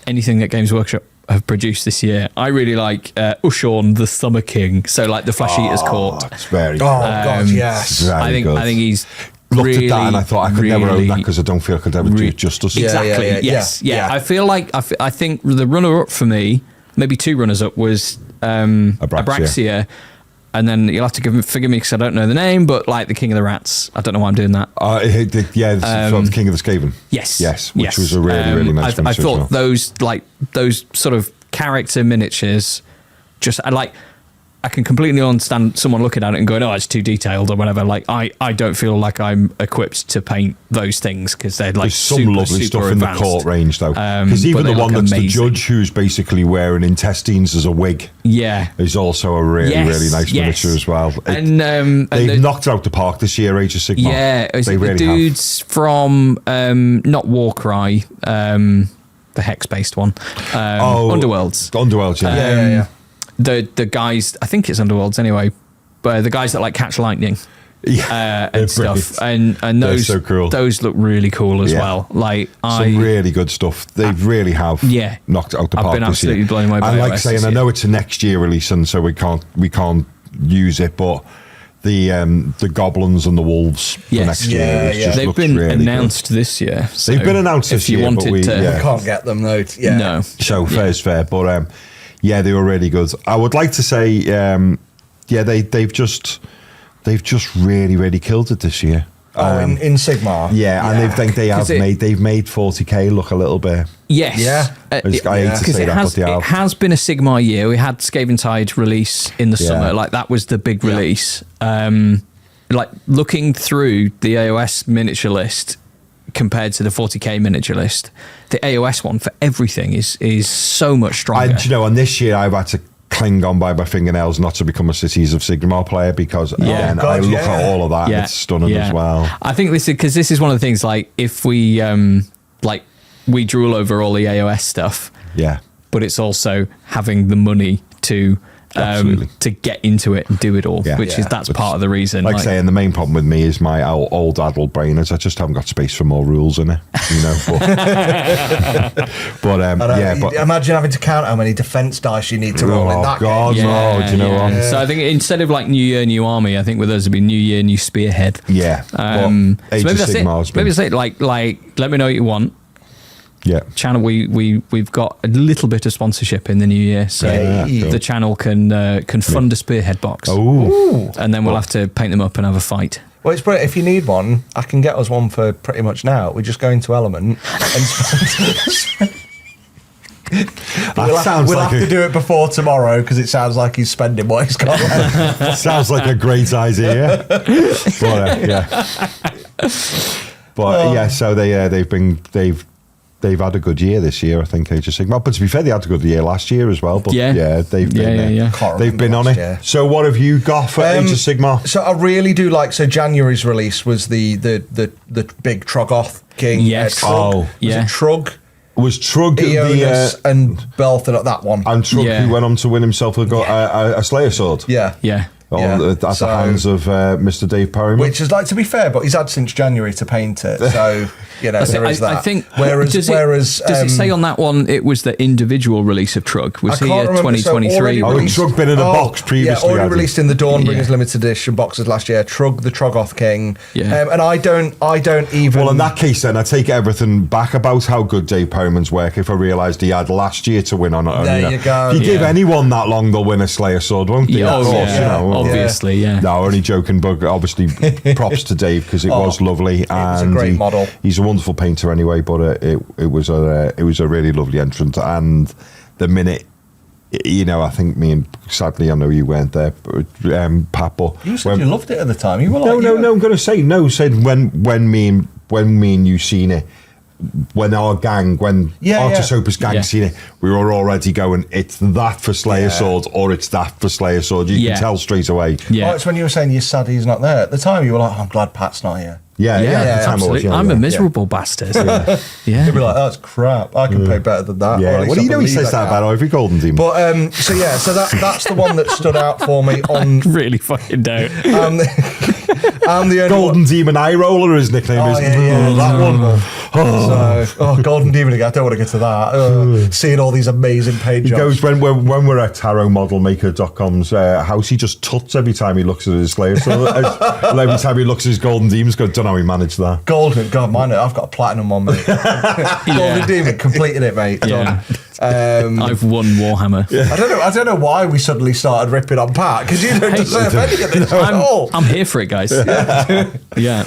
anything that Games Workshop have produced this year. I really like Ushorn, the Summer King. So like the Flesh Eater's Court. It's very good. God, yes. I think he's looked really, at that and I thought I could never own that because I don't feel I could ever do it justice. Exactly. Yeah. I feel like I think the runner up for me, maybe two runners up, was Abraxia. And then you'll have to forgive me because I don't know the name, but like the King of the Rats. I don't know why I'm doing that. The King of the Skaven. Yes. Which was a really, really nice I miniature. thought those sort of character miniatures, I can completely understand someone looking at it and going, oh, it's too detailed or whatever. Like, I don't feel like I'm equipped to paint those things because they're like There's some lovely stuff advanced. In the court range, though. Because even the one that's amazing. The judge who's basically wearing intestines as a wig is also a really, really nice miniature as well. They've knocked it out the park this year, Age of Sigmar. Yeah, they really the dudes from, not Warcry, the Hex-based one, Underworlds. Underworlds, yeah. The guys, I think it's Underworlds anyway, but the guys that like catch lightning and stuff, and those so cool. Those look really cool as well. Like some really good stuff. They really have knocked it out the park. I've been absolutely blown away by I like saying, I know it's a next year release, and so we can't use it, but the goblins and the wolves for next year. They've been announced this year. So they've been announced this year, but we can't get them though. No. So fair's fair, but they were really good. I would like to say, they've just really, really killed it this year. In Sigmar, and they've made 40k look a little bit. Yes, I hate to say that, but they have. It has been a Sigmar year. We had Skaven Tide release in the summer. Like that was the big release. Like looking through the AOS miniature list compared to the 40k miniature list, the AOS one for everything is so much stronger. And this year I've had to cling on by my fingernails not to become a Cities of Sigmar player because I look at all of that and it's stunning as well. I think this is one of the things, like if we we drool over all the AOS stuff, but it's also having the money to get into it and do it all, that's part of the reason. Like saying, the main problem with me is my old adult brain is I just haven't got space for more rules in it, But imagine having to count how many defense dice you need to roll in that God, game. No, do you know what? So I think instead of like New Year, New Army, I think with us it'd be New Year, New Spearhead. Yeah. So maybe that's it. Maybe it's it. Like let me know what you want. Yeah, channel. We've got a little bit of sponsorship in the new year, so the channel can fund a spearhead box. And then we'll have to paint them up and have a fight. Well, it's brilliant. If you need one, I can get us one for pretty much now. We just go into Element and we'll have to do it before tomorrow because it sounds like he's spending what he's got. Sounds like a great idea. So they've had a good year this year, I think, Age of Sigmar. But to be fair, they had a good year last year as well. But they've been on it. Year. So what have you got for Age of Sigmar? So I really do like. So January's release was the big Troggoth King. Yes. Trug. Was it Trug? Was Trug and Belthan at that one? And Trug who went on to win himself a Slayer sword. Yeah. at the hands of Mr. Dave Perryman. Which is like, to be fair, but he's had since January to paint it, so there is that. I think. Whereas, does it say on that one it was the individual release of Trug? Was I he can't a remember, 2023? Oh, Trug been in a box previously. Yeah, already released in the Dawnbringers Yeah. limited edition boxes last year. Trug, the Trogoth King. Yeah. And I don't even. Well, in that case, then I take everything back about how good Dave Perryman's work. If I realised he had last year to win on it, There you go. If you give Yeah. anyone that long, they'll win a Slayer sword, won't they? Yeah, Of course, obviously, yeah. No, only joking, but obviously, props to Dave because it was lovely. It was a great model. He's a wonderful painter anyway, but it was a really lovely entrance. And the minute, I think sadly, I know you weren't there, but Pat, but You said you loved it at the time. You were no, like, I'm going to say no. Said when me and you seen it, when our gang, Artis Opus gang seen it, we were already going, it's that for Slayer Sword or it's that for Slayer Sword. You can tell straight away. Yeah. Oh, it's when you were saying you're sad he's not there. At the time, you were like, I'm glad Pat's not here. Yeah, at the time I was absolutely. younger. I'm a miserable bastard. Yeah. You'd be like, that's crap. I can pay better than that. Or Yeah, at least what do I you know? He believe says I that can. about every Golden Demon. But so that's the one that stood out for me on. Really fucking don't. I'm the only Golden Demon Eye Roller, his nickname is. that one. So, Golden Demon again. I don't want to get to that. Seeing all these amazing paint He jobs. goes, when we're at tarotmodelmaker.com's house, he just tuts every time he looks at his Slayer. So every time he looks at his Golden Demons, don't know how he managed that. Golden, God, mine. I've got a platinum one, mate. Golden Demon completed it, mate. Yeah. Done. I've won Warhammer. I don't know why we suddenly started ripping on Pat because you don't deserve any of this at all. I'm here for it, guys. Yeah.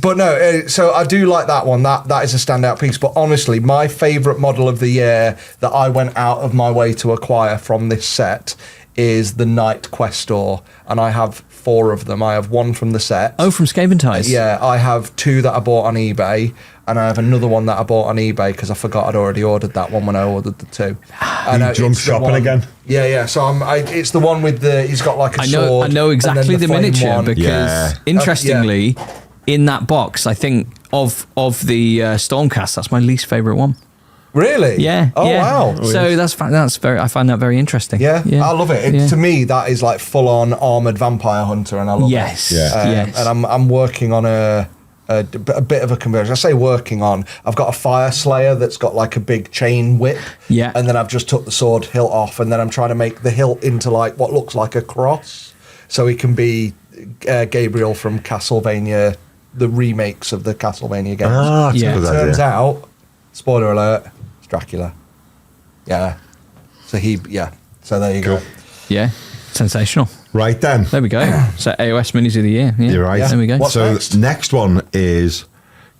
But no, so I do like that one. That is a standout piece. But honestly, my favourite model of the year that I went out of my way to acquire from this set is the Night Questor, and I have 4 of them. I have one from the set. Oh, from Skaven Ties. Yeah, I have 2 that I bought on eBay, and I have another one that I bought on eBay because I forgot I'd already ordered that one when I ordered the 2. And You drunk it's the shopping one- again? Yeah. So it's the one with he's got like a I know. sword. I know and then exactly the flame miniature one. because, Yeah. interestingly, in that box, I think of the Stormcast, that's my least favourite one. Really? Yeah. Oh yeah. wow. So that's very. I find that very interesting. Yeah, I love it. Yeah. To me, that is like full on armored vampire hunter, and I love Yes. it. Yeah. Yes. And I'm working on a bit of a conversion. I say working on. I've got a fire slayer that's got like a big chain whip. Yeah. And then I've just took the sword hilt off, and then I'm trying to make the hilt into like what looks like a cross, so he can be Gabriel from Castlevania, the remakes of the Castlevania games. Ah, that's Yeah. a good Turns idea. out, spoiler alert, it's Dracula. Yeah. So So there you go. Yeah. Sensational. Right then. There we go. So AOS minis of the year. Yeah. You're right. There we go. What's so next? next one is,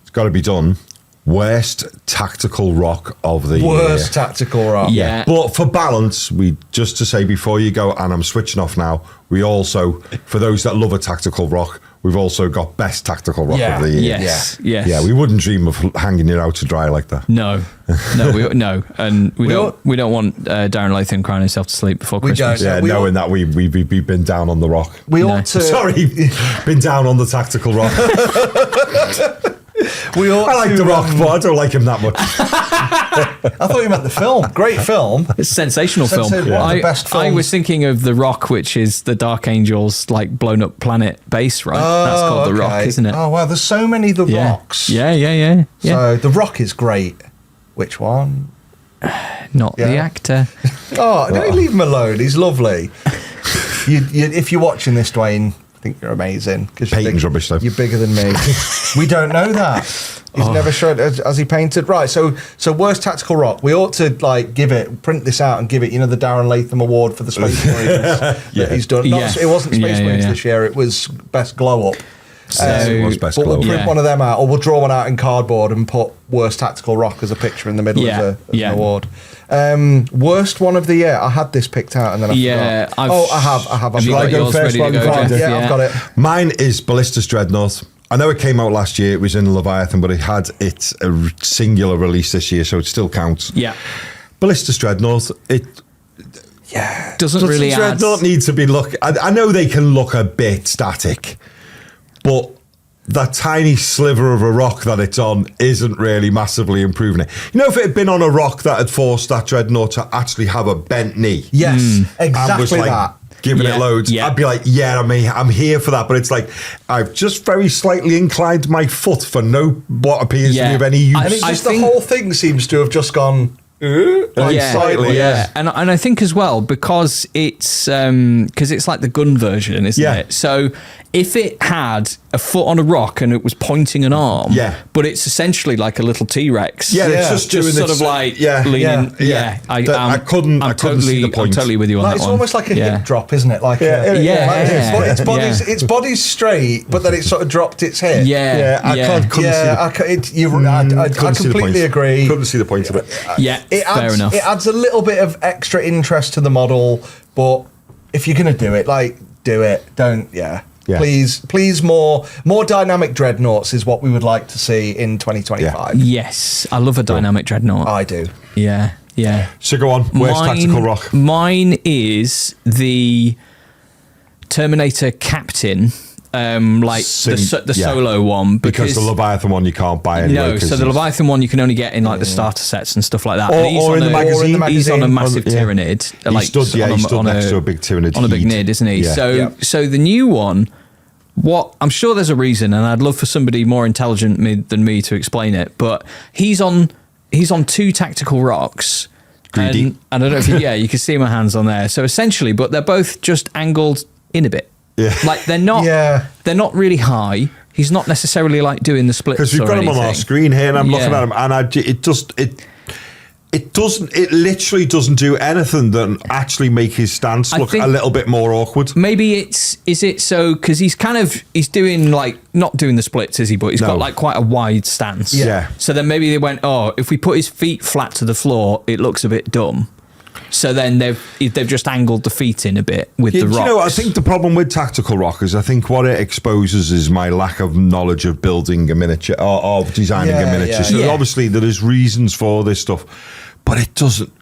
it's got to be done, worst tactical rock of the Worst year. tactical rock. Yeah. But for balance, just to say before you go, and I'm switching off now, we also, for those that love a tactical rock, we've also got best tactical rock Yeah. of the year. Yes. Yes. Yeah, we wouldn't dream of hanging it out to dry like that. No, no, and we don't want Darren Latham crying himself to sleep before We Christmas. don't. Yeah, we knowing that we've been down on the rock. We No. ought to. Sorry, been down on the tactical rock. We ought I like to, the rock, but I don't like him that much. I thought you meant the film. Great film. It's a sensational film. One of the best I films. was thinking of The Rock, which is the Dark Angels like blown up planet base, right? That's called The Rock, isn't it? Oh wow, there's so many The yeah. Rocks. Yeah. So The Rock is great. Which one? Not the Yeah. actor. Oh, don't leave him alone. He's lovely. If you're watching this, Dwayne, I think you're amazing. Painting's rubbish, though. You're bigger than me. We don't know that. He's never shown. Has he painted? Right. So worst tactical rock. We ought to like print this out and give it. The Darren Latham Award for the Space Marines that he's done. Yeah. It wasn't Space Yeah, Marines yeah. this year. It was Best Glow Up. So, it was best But we'll glow. print Yeah. one of them out, or we'll draw one out in cardboard and put worst tactical rock as a picture in the middle Yeah, as yeah. an award. Worst one of the year. I had this picked out and then I Yeah, forgot. I've- I have. Have you Shall I got go yours first ready while to you go, find Jeff? it? Yeah, I've got it. Mine is Ballistus Dreadnought. I know it came out last year. It was in Leviathan, but it had its singular release this year, so it still counts. Yeah. Ballistus Dreadnought. Doesn't really add. Dreadnought need to be look. I know they can look a bit static, but that tiny sliver of a rock that it's on isn't really massively improving it. If it had been on a rock that had forced that Dreadnought to actually have a bent knee. Yes, And exactly was like that. giving Yeah, it loads, yeah. I'd be like, yeah, I'm here for that. But it's like, I've just very slightly inclined my foot for what appears to be of any use. And it's just think- the whole thing seems to have just gone. Like slightly, And I think as well because it's like the gun version, isn't Yeah. it? So if it had a foot on a rock and it was pointing an arm, but it's essentially like a little T-Rex. Yeah, it's just doing sort its- of like yeah, leaning. yeah. I couldn't see the point. I'm totally with you on Like, that it's one. almost like a hip drop, isn't it? Like Yeah. its body's straight, but then it sort of dropped its hip. I couldn't see the I completely agree. Couldn't see the point of it. Yeah, fair enough. It adds a little bit of extra interest to the model, but if you're going to do it, like, do it. Don't, Yeah. Please, more dynamic dreadnoughts is what we would like to see in 2025. Yes, I love a dynamic dreadnought. I do. Yeah. So go on. Where's Tactical Rock? Mine is the Terminator Captain, the solo one. Because the Leviathan one you can't buy anyway. No, so the Leviathan one you can only get in like the starter sets and stuff like that. Or And he's in the magazine. He's on a massive Tyranid. He stood next to a big Tyranid. On a big Nid, isn't he? Yeah. So the new one, I'm sure there's a reason, and I'd love for somebody more intelligent than me to explain it, but he's on 2 tactical rocks. Greedy. And I don't know if you can see my hands on there. So essentially, but they're both just angled in a bit. Yeah. Like they're not really high. He's not necessarily like doing the splits. Because we've got him on our screen here, and I'm looking at him, and it literally doesn't do anything than actually make his stance look a little bit more awkward. Maybe because he's doing like not doing the splits, is he? But he's got like quite a wide stance. Yeah. So then maybe they went, if we put his feet flat to the floor, it looks a bit dumb. So then they've just angled the feet in a bit with the rocks. You know, I think the problem with Tactical Rock is I think what it exposes is my lack of knowledge of building a miniature or of designing a miniature. So obviously there is reasons for this stuff, but it doesn't.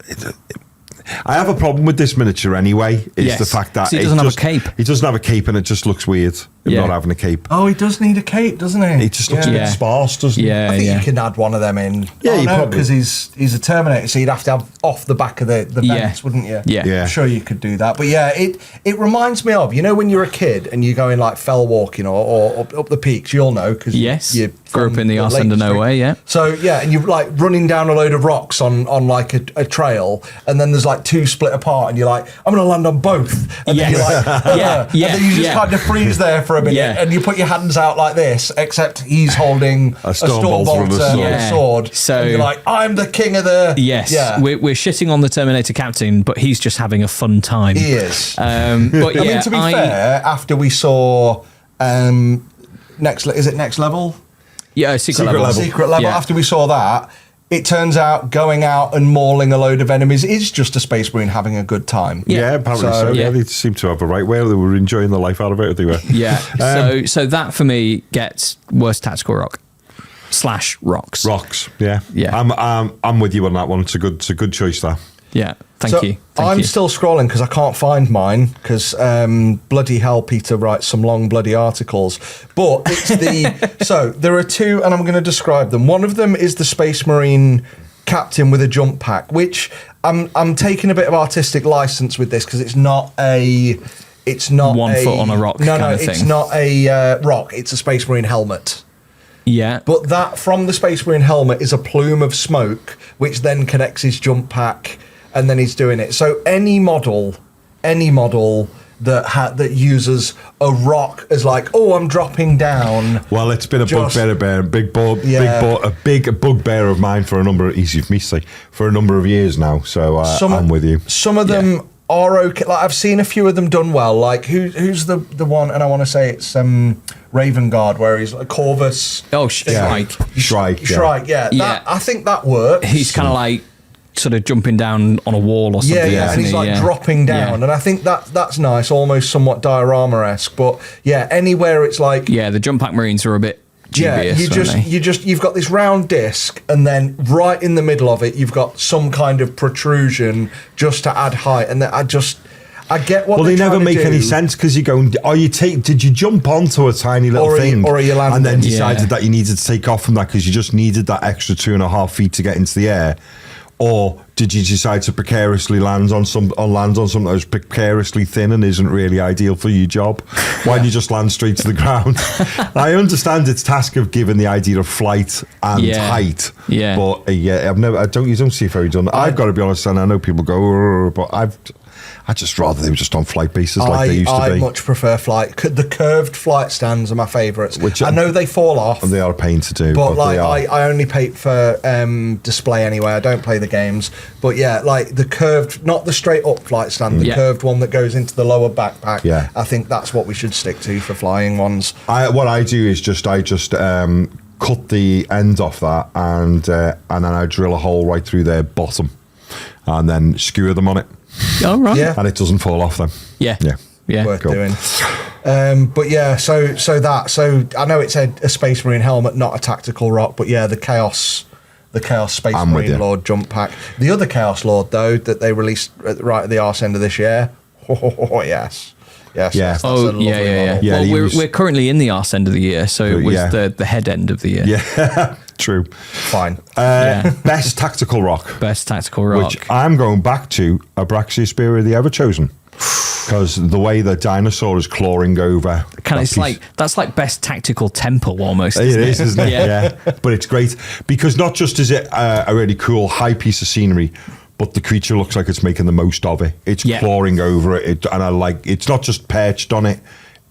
I have a problem with this miniature anyway. Is the fact that he doesn't have a cape. He doesn't have a cape, and it just looks weird. Him not having a cape. Oh, he does need a cape, doesn't he? It just looks a bit sparse, doesn't it? Yeah, I think you can add one of them in. Yeah, you probably because he's a Terminator, so you'd have to have off the back of the vents, wouldn't you? Yeah. I'm sure you could do that. But yeah, it reminds me of, when you're a kid and you're going like fell walking or up the peaks, you'll know because you grew up in the arse end of nowhere. Yeah. So yeah, and you're like running down a load of rocks on like a trail, and then there's like 2 split apart, and you're like, I'm going to land on both, and then you're like, and then you just kind of freeze there for a minute, and you put your hands out like this, except he's holding a Stormbolter and a sword. So and you're like, I'm the king of the... Yes, we're shitting on the Terminator Captain, but he's just having a fun time. He is. But I mean, to be fair, after we saw Next Level? Yeah, Secret Level. Secret Level. Yeah. After we saw that, it turns out going out and mauling a load of enemies is just a Space Marine having a good time. Yeah, apparently so. Yeah. They seem to have a right way. They were enjoying the life out of it. They were. Yeah. So that for me gets worst tactical rock / rocks. Rocks. Yeah. Yeah. I'm with you on that one. It's a good choice there. Yeah. Thank you. I'm still scrolling because I can't find mine because bloody hell, Peter writes some long bloody articles. But it's the... So there are 2 and I'm going to describe them. One of them is the Space Marine Captain with a jump pack, which I'm taking a bit of artistic license with this because it's not 1 foot on a rock kind of thing. It's not a rock. It's a Space Marine helmet. Yeah. But that from the Space Marine helmet is a plume of smoke, which then connects his jump pack, and then he's doing it. So any model that uses a rock as like, I'm dropping down. Well, it's been a bugbear of mine for a number of for a number of years now. So I'm with you. Some of them are okay. Like I've seen a few of them done well. Like who's the one? And I want to say it's Raven Guard, where he's like Corvus. Oh, Shrike. Shrike. Yeah. I think that works. He's kind of like sort of jumping down on a wall or something. Yeah, and he's like dropping down, and I think that's nice, almost somewhat diorama-esque. But yeah, anywhere it's like the jump pack Marines are a bit dubious. You've got this round disc, and then right in the middle of it, you've got some kind of protrusion just to add height, and I get what. Well, they never make any sense because you're going. Did you jump onto a tiny little thing, or are you landing? And then decided that you needed to take off from that because you just needed that extra 2.5 feet to get into the air? Or did you decide to precariously land on something that was precariously thin and isn't really ideal for your job? Why didn't you just land straight to the ground? I understand its task of giving the idea of flight and height. Yeah. But you don't see it very done. I've got to be honest, and I know people go, "Urgh," but I just rather they were just on flight bases like they used to be. I much prefer flight. The curved flight stands are my favourites. Which I know they fall off. And they are a pain to do. But like I only pay for display anyway. I don't play the games. But yeah, like the curved, not the straight up flight stand, the curved one that goes into the lower backpack. Yeah. I think that's what we should stick to for flying ones. What I do is I just cut the end off that and then I drill a hole right through their bottom and then skewer them on it. Oh, right. Yeah. And it doesn't fall off them. Yeah. Worth doing. But yeah, so I know it's a Space Marine helmet, not a tactical rock, but yeah, the Chaos Space Marine Lord jump pack. The other Chaos Lord though that they released right at the arse end of this year. Oh yes. Yes. Yeah. That's a lovely model. Yeah, well, we're currently in the arse end of the year, so it was the head end of the year. Yeah. True. Fine. Best tactical rock. Best tactical rock. Which I'm going back to Abraxas Spear of the Everchosen. Because the way the dinosaur is clawing over. That's like best tactical temple almost. It is, isn't it? Yeah. But it's great. Because not just is it a really cool high piece of scenery, but the creature looks like it's making the most of it. It's clawing over it. And I like, it's not just perched on it.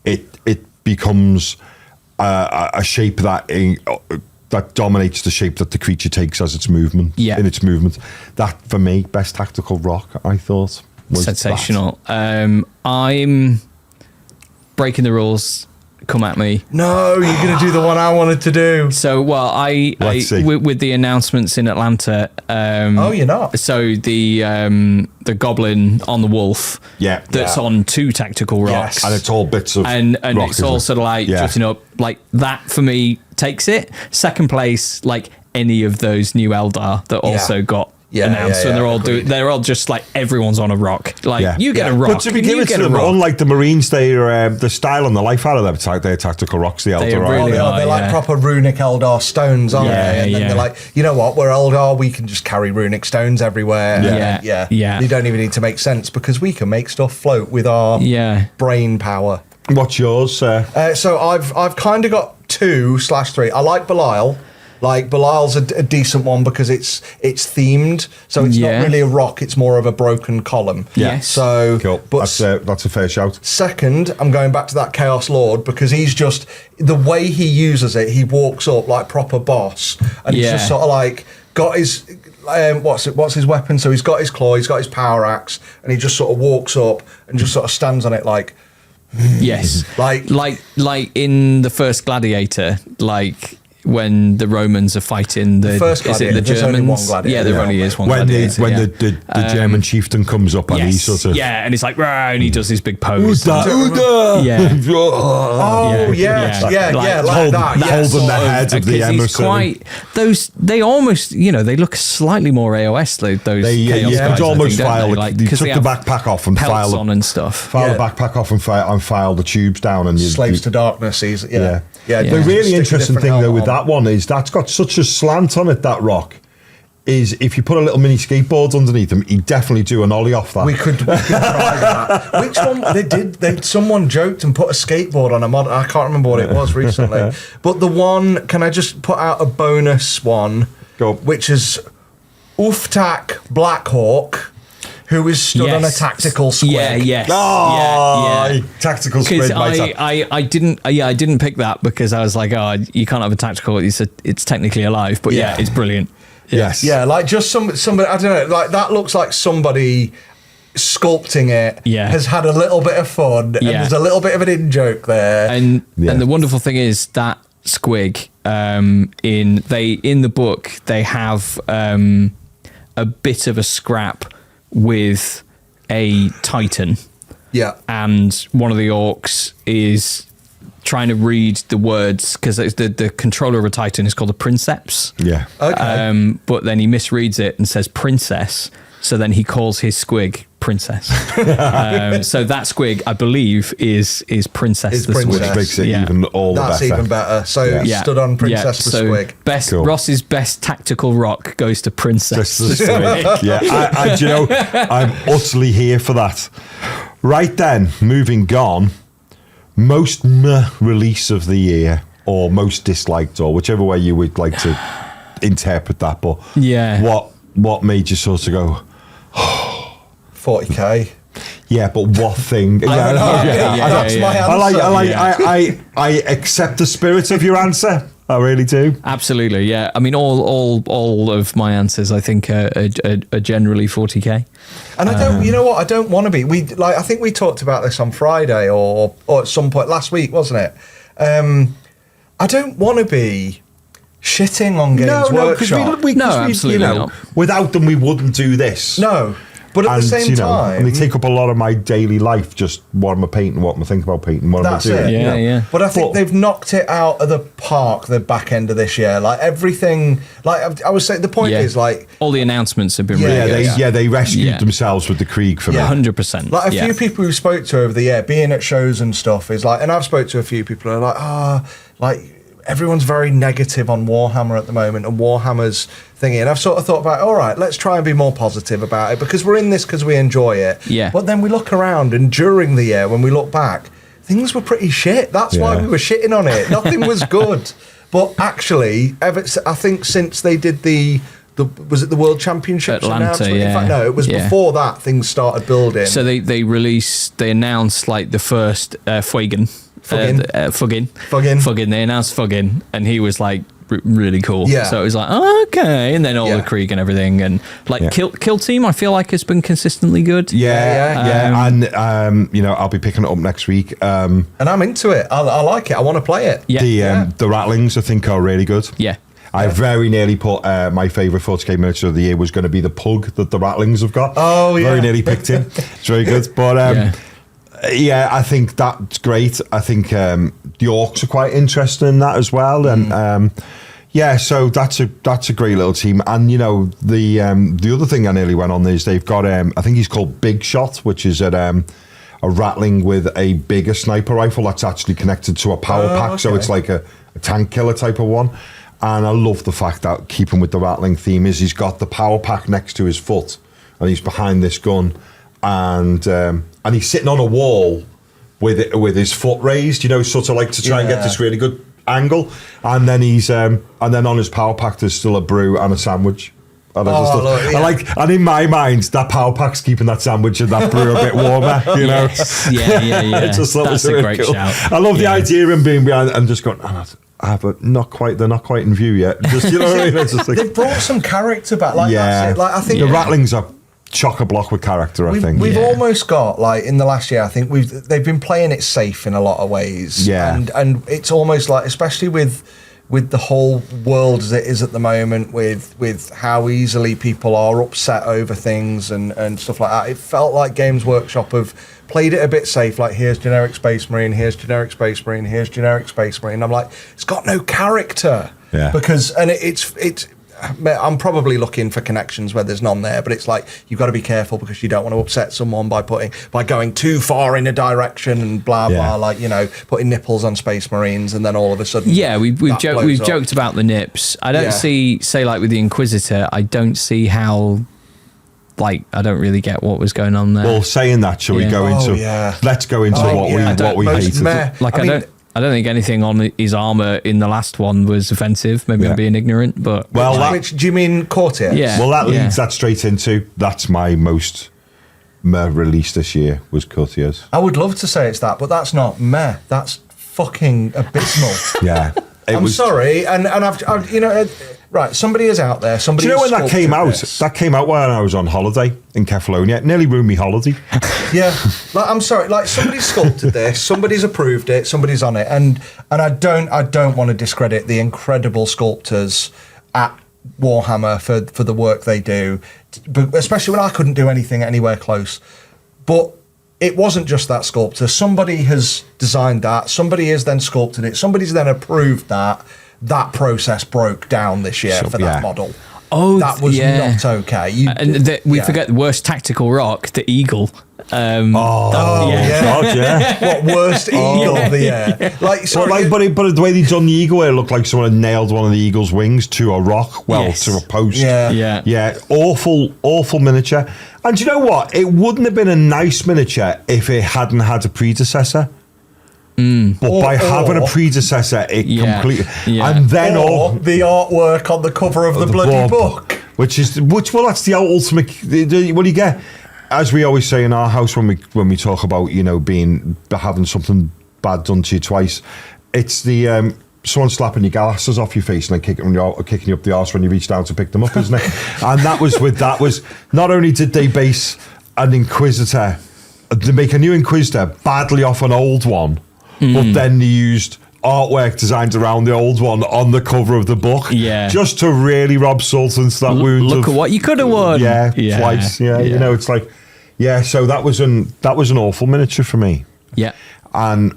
It becomes a shape that dominates the shape that the creature takes as its movement. Yeah. In its movement. That, for me, best tactical rock, I thought, was sensational. I'm breaking the rules. Come at me. No, you're going to do the one I wanted to do. So, well, with the announcements in Atlanta. You're not. So the goblin on the wolf. Yeah. That's on 2 tactical rocks. Yes. And it's all bits of and rock, it's all sort of like drifting up. Like that for me takes it. Second place, like any of those new Eldar that also got announced, and they're all just like everyone's on a rock. Like you get a rock. But to be given to them, unlike the Marines, the style and the life out of them, they're tactical rocks. The Eldar they're like proper runic Eldar stones, aren't they? And then they're like, you know what? We're Eldar. We can just carry runic stones everywhere. Yeah. You don't even need to make sense because we can make stuff float with our brain power. What's yours, sir? So I've kind of got 2/3. I like Belial. Like Belial's a decent one because it's themed, so it's not really a rock; it's more of a broken column. Yes. So, cool. But that's a fair shout. Second, I'm going back to that Chaos Lord because he's just the way he uses it. He walks up like proper boss, and he's just sort of like got his what's his weapon? So he's got his claw, he's got his power axe, and he just sort of walks up and just sort of stands on it like. Yes. like in the first Gladiator, like. When the Romans are fighting the first Gladiator, is it the Germans? There only is one Gladiator. When the German chieftain comes up and he sort of and he's like, rah, and he does his big pose. Uda. Like that. Holding the head of the emissary. They almost, they look slightly more AOS. Those Chaos guys, almost file. You took they the backpack off and file on and stuff. File the backpack off and file the tubes down and Slaves to Darkness. The really interesting thing though with that one is that's got such a slant on it, that rock, is if you put a little mini skateboard underneath him, he'd definitely do an ollie off that. We could try that. Which one? Someone joked and put a skateboard on a mod. I can't remember what it was recently. But the one, can I just put out a bonus one? Go. Which is Uftak Blackhawk, who is stood on a tactical squig. Tactical squig. I didn't pick that because I was like, you can't have a tactical. It's technically alive, but it's brilliant. Yes. Yeah, like just somebody, I don't know, like that looks like somebody sculpting it has had a little bit of fun and there's a little bit of an in-joke there. And the wonderful thing is that squig, in the book, they have a bit of a scrap with a Titan. Yeah. And one of the orcs is trying to read the words because the controller of a Titan is called a princeps. Okay. But then he misreads it and says princess. So then he calls his squig princess. So that squig, I believe, is Princess Is the Princess. Squig. Which makes it Yeah. even all the That's better. even better. So Yeah. stood on Princess the so Squig. Best Cool. Ross's best tactical rock goes to Princess. Just the Squig. Yeah, do you know, I'm utterly here for that. Right then, moving on, most release of the year, or most disliked, or whichever way you would like to interpret that. But Yeah. what made you sort of go, 40k. yeah, but what thing? That's my answer. I accept the spirit of your answer. I really do. Absolutely, yeah. I mean, all of my answers, I think, are generally 40k. And I don't, you know what? I don't want to be. I think we talked about this on Friday or at some point last week, wasn't it? I don't want to be shitting on Games Workshop. No, absolutely not. Without them, we wouldn't do this. No, but at the same time, and they take up a lot of my daily life. Just what am I painting? What am I thinking about painting? What am I that's doing? it. Yeah, you know? yeah. But I think they've knocked it out of the park the back end of this year. Like everything, like I was saying, the point Yeah. is like All the announcements have been Yeah, really good. They rescued Yeah. themselves with the Krieg for me. 100%. Like a few people who spoke to over the year, being at shows and stuff, is like, and I've spoke to a few people who are like, like everyone's very negative on Warhammer at the moment and Warhammer's thingy. And I've sort of thought about, all right, let's try and be more positive about it because we're in this because we enjoy it. Yeah. But then we look around and during the year, when we look back, things were pretty shit. That's why Yeah. we were shitting on it. Nothing was good. But actually, I think since they did was it the World Championships Atlanta, announcement? yeah. In fact, no, it was Yeah. before that things started building. So they announced like the first Fuggin. Fuggin. They announced Fuggin, and he was like really cool. Yeah. So it was like, oh, okay, and then all Yeah. the Krieg and everything, and like Yeah. Kill Team, I feel like has been consistently good. Yeah. And I'll be picking it up next week. And I'm into it. I like it. I want to play it. Yeah. The Rattlings, I think, are really good. Yeah. I very nearly put my favourite 40k miniature of the year was going to be the pug that the Rattlings have got. Oh, yeah. Very nearly picked him. It's very good. But yeah, I think that's great. I think the Orcs are quite interesting in that as well. And yeah, so that's a great little team. And you know, the other thing I nearly went on is they've got I think he's called Big Shot, which is a Rattling with a bigger sniper rifle that's actually connected to a power pack. So okay. it's like a tank killer type of one. And I love the fact that, keeping with the Rattling theme, is he's got the power pack next to his foot, and he's behind this gun, and he's sitting on a wall with his foot raised, you know, sort of like to try and get this really good angle. And then and then on his power pack there's still a brew and a sandwich. And I like, and in my mind, that power pack's keeping that sandwich and that brew a bit warmer, you know. Yes. Yeah. I just thought it was That's a really great cool. shout. I love the idea of him being behind and just going, but not quite. They're not quite in view yet. Just, you know what I mean? It's just like, They've brought some character back. Like that's it. Like I think the Rattlings are chock-a-block with character. I think we've almost got, like, in the last year, I think they've been playing it safe in a lot of ways. Yeah. And it's almost like, especially with the whole world as it is at the moment, with how easily people are upset over things and stuff like that, it felt like Games Workshop have played it a bit safe. Like, here's generic Space Marine, here's generic Space Marine, here's generic Space Marine. I'm like, it's got no character. Yeah. Because, and it's I'm probably looking for connections where there's none there, but it's like, you've got to be careful because you don't want to upset someone by going too far in a direction and blah blah, like, you know, putting nipples on Space Marines and then all of a sudden we've joked about the nips. I don't say like with the Inquisitor, I don't see how, like, I don't really get what was going on there. Well, saying that, shall we go into? Let's go into what we hated. I don't think anything on his armor in the last one was offensive. Maybe I'm being ignorant, but which do you mean Courtier? Yeah. Well, that leads that straight into, that's my most release this year was Courtiers. I would love to say it's that, but that's not meh. That's fucking abysmal. Yeah, I'm sorry, and I've you know. Right, somebody is out there. Somebody. Do you know when that came out? This. That came out when I was on holiday in Kefalonia. It nearly ruined me holiday. Yeah, like, I'm sorry. Like, somebody sculpted this. Somebody's approved it. Somebody's on it, and I don't want to discredit the incredible sculptors at Warhammer for the work they do, but especially when I couldn't do anything anywhere close. But it wasn't just that sculptor. Somebody has designed that. Somebody has then sculpted it. Somebody's then approved that. That process broke down this year for that model. that was not okay. We forget the worst tactical rock, the eagle. God, What worst eagle of the year? Like, sorry, but the way they done the eagle, it looked like someone had nailed one of the eagle's wings to a rock, to a post. Yeah. Awful miniature. And do you know what? It wouldn't have been a nice miniature if it hadn't had a predecessor. But by having a predecessor, it completely. Yeah. And then the artwork on the cover of the bloody book. Which that's the ultimate. What do you get? As we always say in our house when we talk about, you know, having something bad done to you twice, it's the someone slapping your glasses off your face and then kicking you up the arse when you reach down to pick them up, isn't it? And that was not only did they base an Inquisitor, they make a new Inquisitor badly off an old one, but then they used artwork designed around the old one on the cover of the book, just to really rob salt into that wound. Look at what you could have won. Twice. You know, it's like, so that was an awful miniature for me. Yeah, and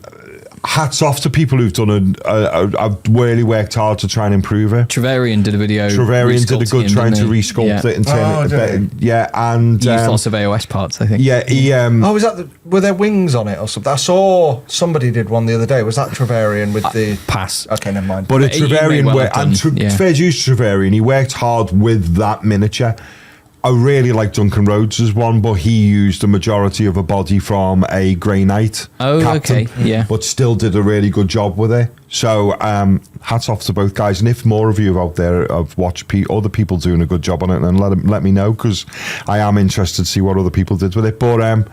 hats off to people who've done I've really worked hard to try and improve it. Trevelyan did a video. Trevelyan did a good trying to resculpt it and turn it better. And he used lots of AOS parts, I think. Yeah, he. Was that were there wings on it or something? I saw somebody did one the other day. Was that Trevelyan with the pass? Okay, never mind. But a Trevelyan, fair use to Trevelyan, he worked hard with that miniature. I really like Duncan Rhodes's one, but he used the majority of a body from a Grey Knight captain, but still did a really good job with it. So hats off to both guys. And if more of you out there have watched other people doing a good job on it, then let me know, because I am interested to see what other people did with it. But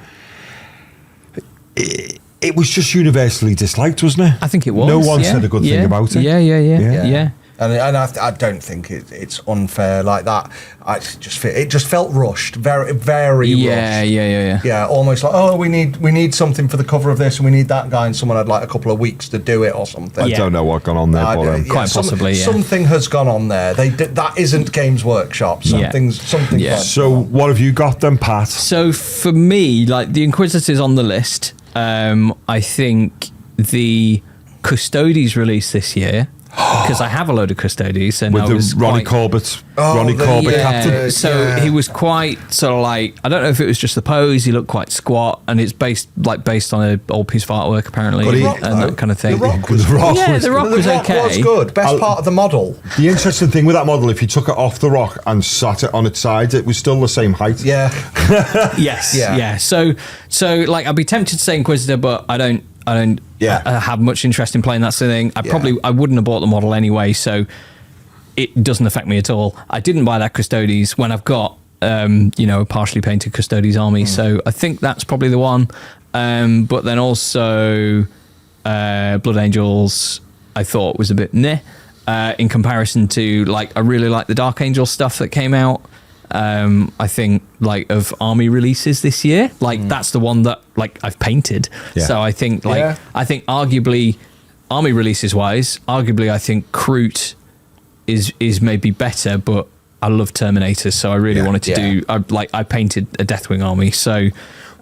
it was just universally disliked, wasn't it? I think it was. No one said a good thing about it. Yeah. And I don't think it's unfair like that. It just felt rushed, very very rushed. Yeah, almost like, we need something for the cover of this, and we need that guy, and someone had like a couple of weeks to do it or something. I don't know what gone on there, but quite possibly. Something has gone on there. That isn't Games Workshop. Something. So what have you got then, Pat? So for me, like the Inquisitors on the list, I think the Custodes release this year. Because I have a load of Custodes, and with Ronnie Corbett captain. So he was quite sort of like, I don't know if it was just the pose. He looked quite squat, and it's based on an old piece of artwork apparently, and that kind of thing. The Rock was okay. Was good. Best part of the model. The interesting thing with that model, if you took it off the Rock and sat it on its side, it was still the same height. Yeah. Yes. So like I'd be tempted to say Inquisitor, but I don't have much interest in playing that sort of thing. I wouldn't have bought the model anyway, so it doesn't affect me at all. I didn't buy that Custodes when I've got a partially painted Custodes army, so I think that's probably the one. But then also Blood Angels I thought was a bit in comparison to, like, I really like the Dark Angel stuff that came out. I think, like, of army releases this year, like that's the one that, like, I've painted. So I think, like, I think arguably army releases wise, I think Kroot is maybe better, but I love Terminators, so I really wanted to do. I painted a Deathwing army, so.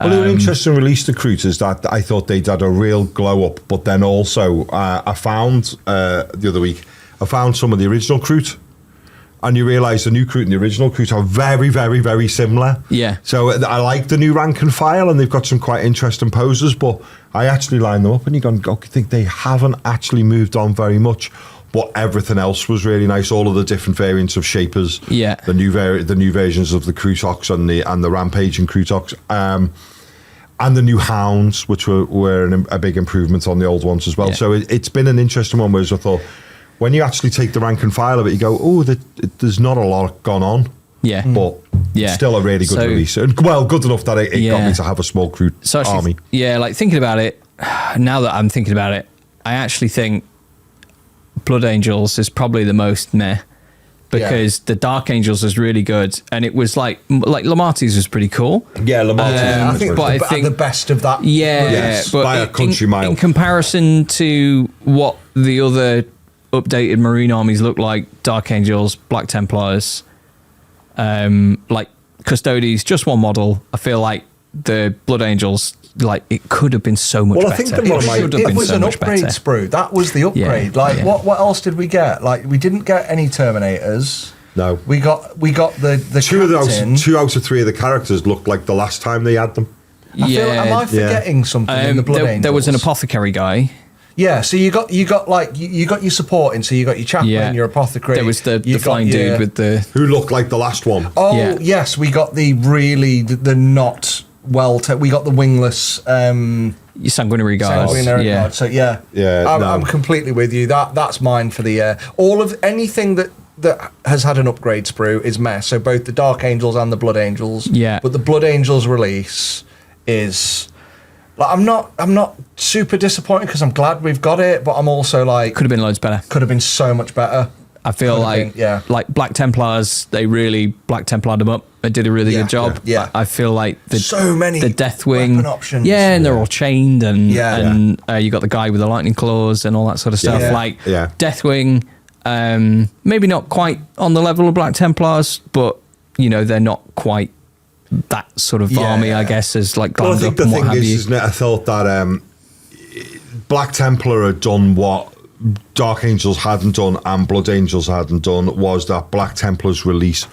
Well, an interesting release to Kroot is that I thought they'd had a real glow up, but then also I found the other week some of the original Kroot. And you realise the new Kroot and the original Kroot are very, very, very similar. Yeah. So I like the new rank and file, and they've got some quite interesting poses, but I actually line them up and I think they haven't actually moved on very much. But everything else was really nice. All of the different variants of Shapers. Yeah. The new versions of the Krootox and the Rampaging Krootox. And the new Hounds, which were a big improvement on the old ones as well. Yeah. So it's been an interesting one, whereas I thought, when you actually take the rank and file of it, you go, there's not a lot gone on. Yeah. But still a really good release. And, well, good enough that it got me to have a small Kroot army. Yeah, like thinking about it, now that I'm thinking about it, I actually think Blood Angels is probably the most meh. Because the Dark Angels was really good, and it was like Lamarty's was pretty cool. Yeah, Lamarty's. I think the best of that. Yeah, yes, but by a country mile. In comparison to what the other updated Marine armies look like, Dark Angels, Black Templars, like Custodes, just one model. I feel like the Blood Angels, like, it could have been so much better. I think it was an upgrade sprue. That was the upgrade. What else did we get? Like, we didn't get any Terminators. No. We got the captain. 2 out of 3 of the characters looked like the last time they had them. Am I forgetting something in the Blood Angels? There was an apothecary guy. Yeah, so you got your supporting, so you got your chaplain, your apothecary. There was the flying dude with the... Who looked like the last one. Oh, Yeah. yes, we got the not well... we got the wingless... Your sanguinary guard. guard. So, yeah. I'm completely with you. That's mine for the year. All of anything that has had an upgrade sprue is mess. So both the Dark Angels and the Blood Angels. Yeah. But the Blood Angels release is... Like, I'm not super disappointed because I'm glad we've got it, but I'm also like... Could have been loads better. Could have been so much better. I feel like Black Templars, they really Black Templared them up. They did a really good job. Yeah. I feel like so many the Deathwing weapon options. Yeah, and they're all chained, and Yeah. You got the guy with the lightning claws and all that sort of stuff. Yeah. Like Yeah. Deathwing, maybe not quite on the level of Black Templars, but they're not quite that sort of army, I guess, as like Well, I glammed think up the and what thing have is, you. isn't it? I thought that Black Templar had done what Dark Angels hadn't done and Blood Angels hadn't done, was that Black Templar's release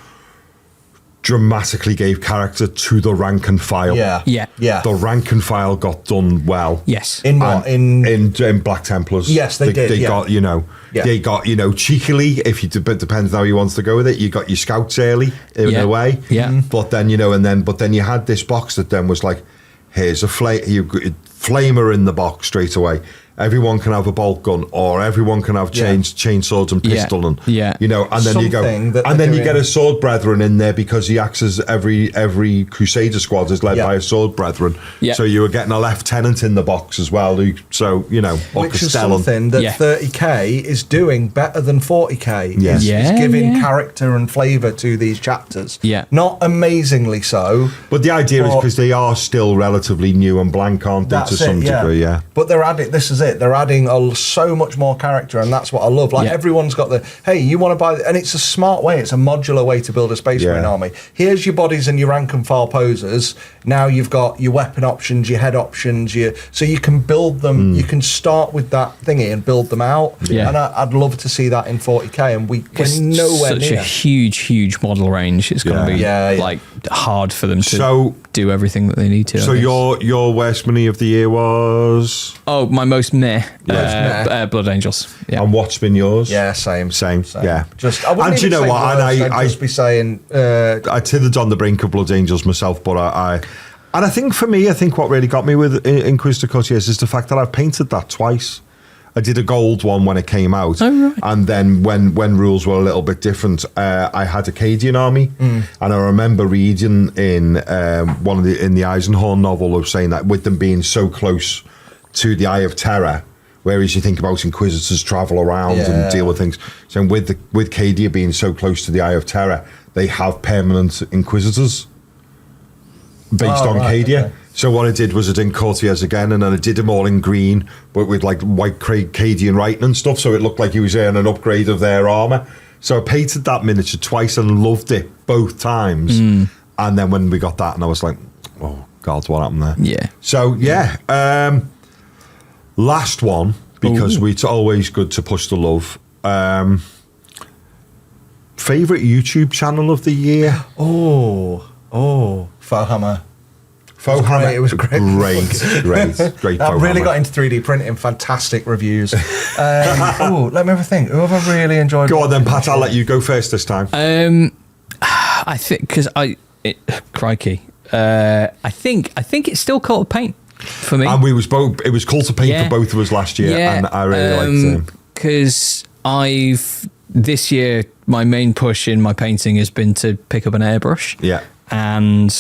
dramatically gave character to the rank and file. Yeah. The rank and file got done well. Yes. In what? In Black Templars. Yes, they did, They yeah. got, Yeah. they got, cheekily, if you depends how you want to go with it, you got your scouts early in Yeah. a way. Yeah. But then, but then you had this box that then was like, here's a flamer in the box straight away. Everyone can have a bolt gun, or everyone can have chainswords and pistol, and and then you go, and then you get a sword brethren in there because he acts as every Crusader squad is led by a sword brethren. Yeah. So you were getting a lieutenant in the box as well. Or Which is Castellan. something that 30k is doing better than 40k. Yes. It's giving character and flavour to these chapters. Yeah. Not amazingly so. But the idea is because they are still relatively new and blank, aren't they, to some degree? Yeah. But they're adding. This is it. They're adding so much more character, and that's what I love. Like everyone's got the hey, you want to buy, and it's a smart way. It's a modular way to build a Space Marine army. Here's your bodies and your rank and file posers. Now you've got your weapon options, your head options. So you can build them. You can start with that thingy and build them out. Yeah. And I'd love to see that in 40k, and we're nowhere such near. a huge model range. It's going to be like hard for them to do everything that they need to. So your worst money of the year was? Oh, my most meh. Blood Angels. Yeah. And what's been yours? Yeah, same. Yeah. Just I wouldn't and you even know say what? worst, And I'd just be saying. I tithered on the brink of Blood Angels myself, but and I think for me, what really got me with Inquisitor Courtiers is the fact that I've painted that twice. I did a gold one when it came out, and then when rules were a little bit different, I had a Cadian army, and I remember reading in in the Eisenhorn novel of saying that with them being so close to the Eye of Terror, whereas you think about Inquisitors travel around and deal with things, so with Cadia being so close to the Eye of Terror, they have permanent Inquisitors based on Cadia. Okay. So what I did was I did Courtiers again, and then I did them all in green, but with like white Cadian writing and stuff, so it looked like he was earning an upgrade of their armour. So I painted that miniature twice and loved it both times. And then when we got that, and I was like, oh God, what happened there? Yeah. So last one, because it's always good to push the love. Favourite YouTube channel of the year? WorHammer. WorHammer. It was great. Great. I really got into 3D printing. Fantastic reviews. Let me have a think. Who have I really enjoyed? Go on then, Pat. I'll let you go first this time. I think because crikey. I think it's still Cult of Paint for me. And it was Cult of Paint for both of us last year, and I really liked it. Because this year my main push in my painting has been to pick up an airbrush. Yeah. And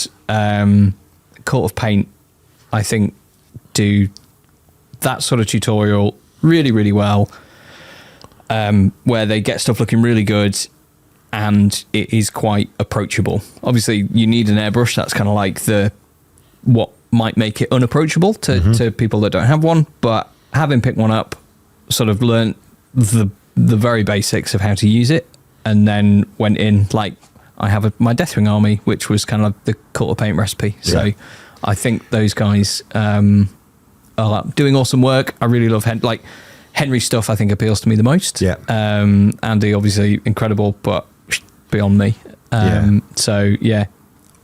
Cult of Paint, I think, do that sort of tutorial really, really well, where they get stuff looking really good and it is quite approachable. Obviously, you need an airbrush. That's kind of like what might make it unapproachable to people that don't have one. But having picked one up, sort of learnt the very basics of how to use it, and then went in like, I have my Deathwing army, which was kind of like the Cult of Paint recipe. So I think those guys are doing awesome work. I really love Henry's stuff. I think appeals to me the most. Yeah. Andy, obviously incredible, but beyond me. So yeah.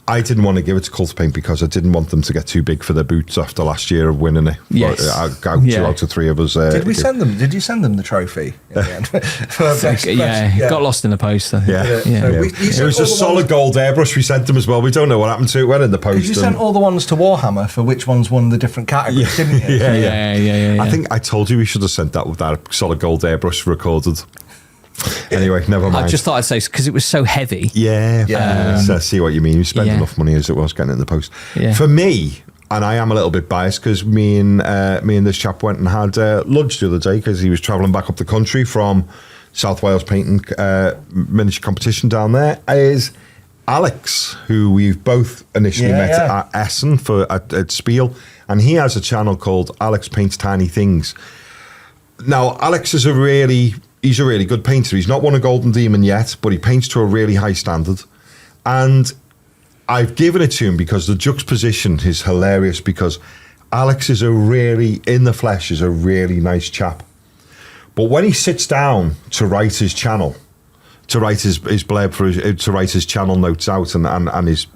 I didn't want to give it to Cult of Paint because I didn't want them to get too big for their boots after last year of winning it. Yes. Two out of three of us. Did we send them? Did you send them the trophy in the end? It got lost in the post. I think. Yeah. So It was a solid gold airbrush we sent them as well. We don't know what happened to it. Went in the post. You sent all the ones to WorHammer for which ones won the different categories, didn't you? Yeah. I think I told you we should have sent that with that solid gold airbrush recorded. Anyway, never mind. I just thought I'd say because it was so heavy. I see what you mean. You spent enough money as it was getting it in the post. Yeah. For me, and I am a little bit biased because me and this chap went and had lunch the other day because he was travelling back up the country from South Wales painting miniature competition down there. Is Alex, who we've both initially met at Essen at Spiel, and he has a channel called Alex Paints Tiny Things. Now, Alex is he's a really good painter. He's not won a Golden Demon yet, but he paints to a really high standard. And I've given it to him because the juxtaposition is hilarious because Alex is in the flesh, is a really nice chap. But when he sits down to write his channel, to write his blurb, to write his channel notes out and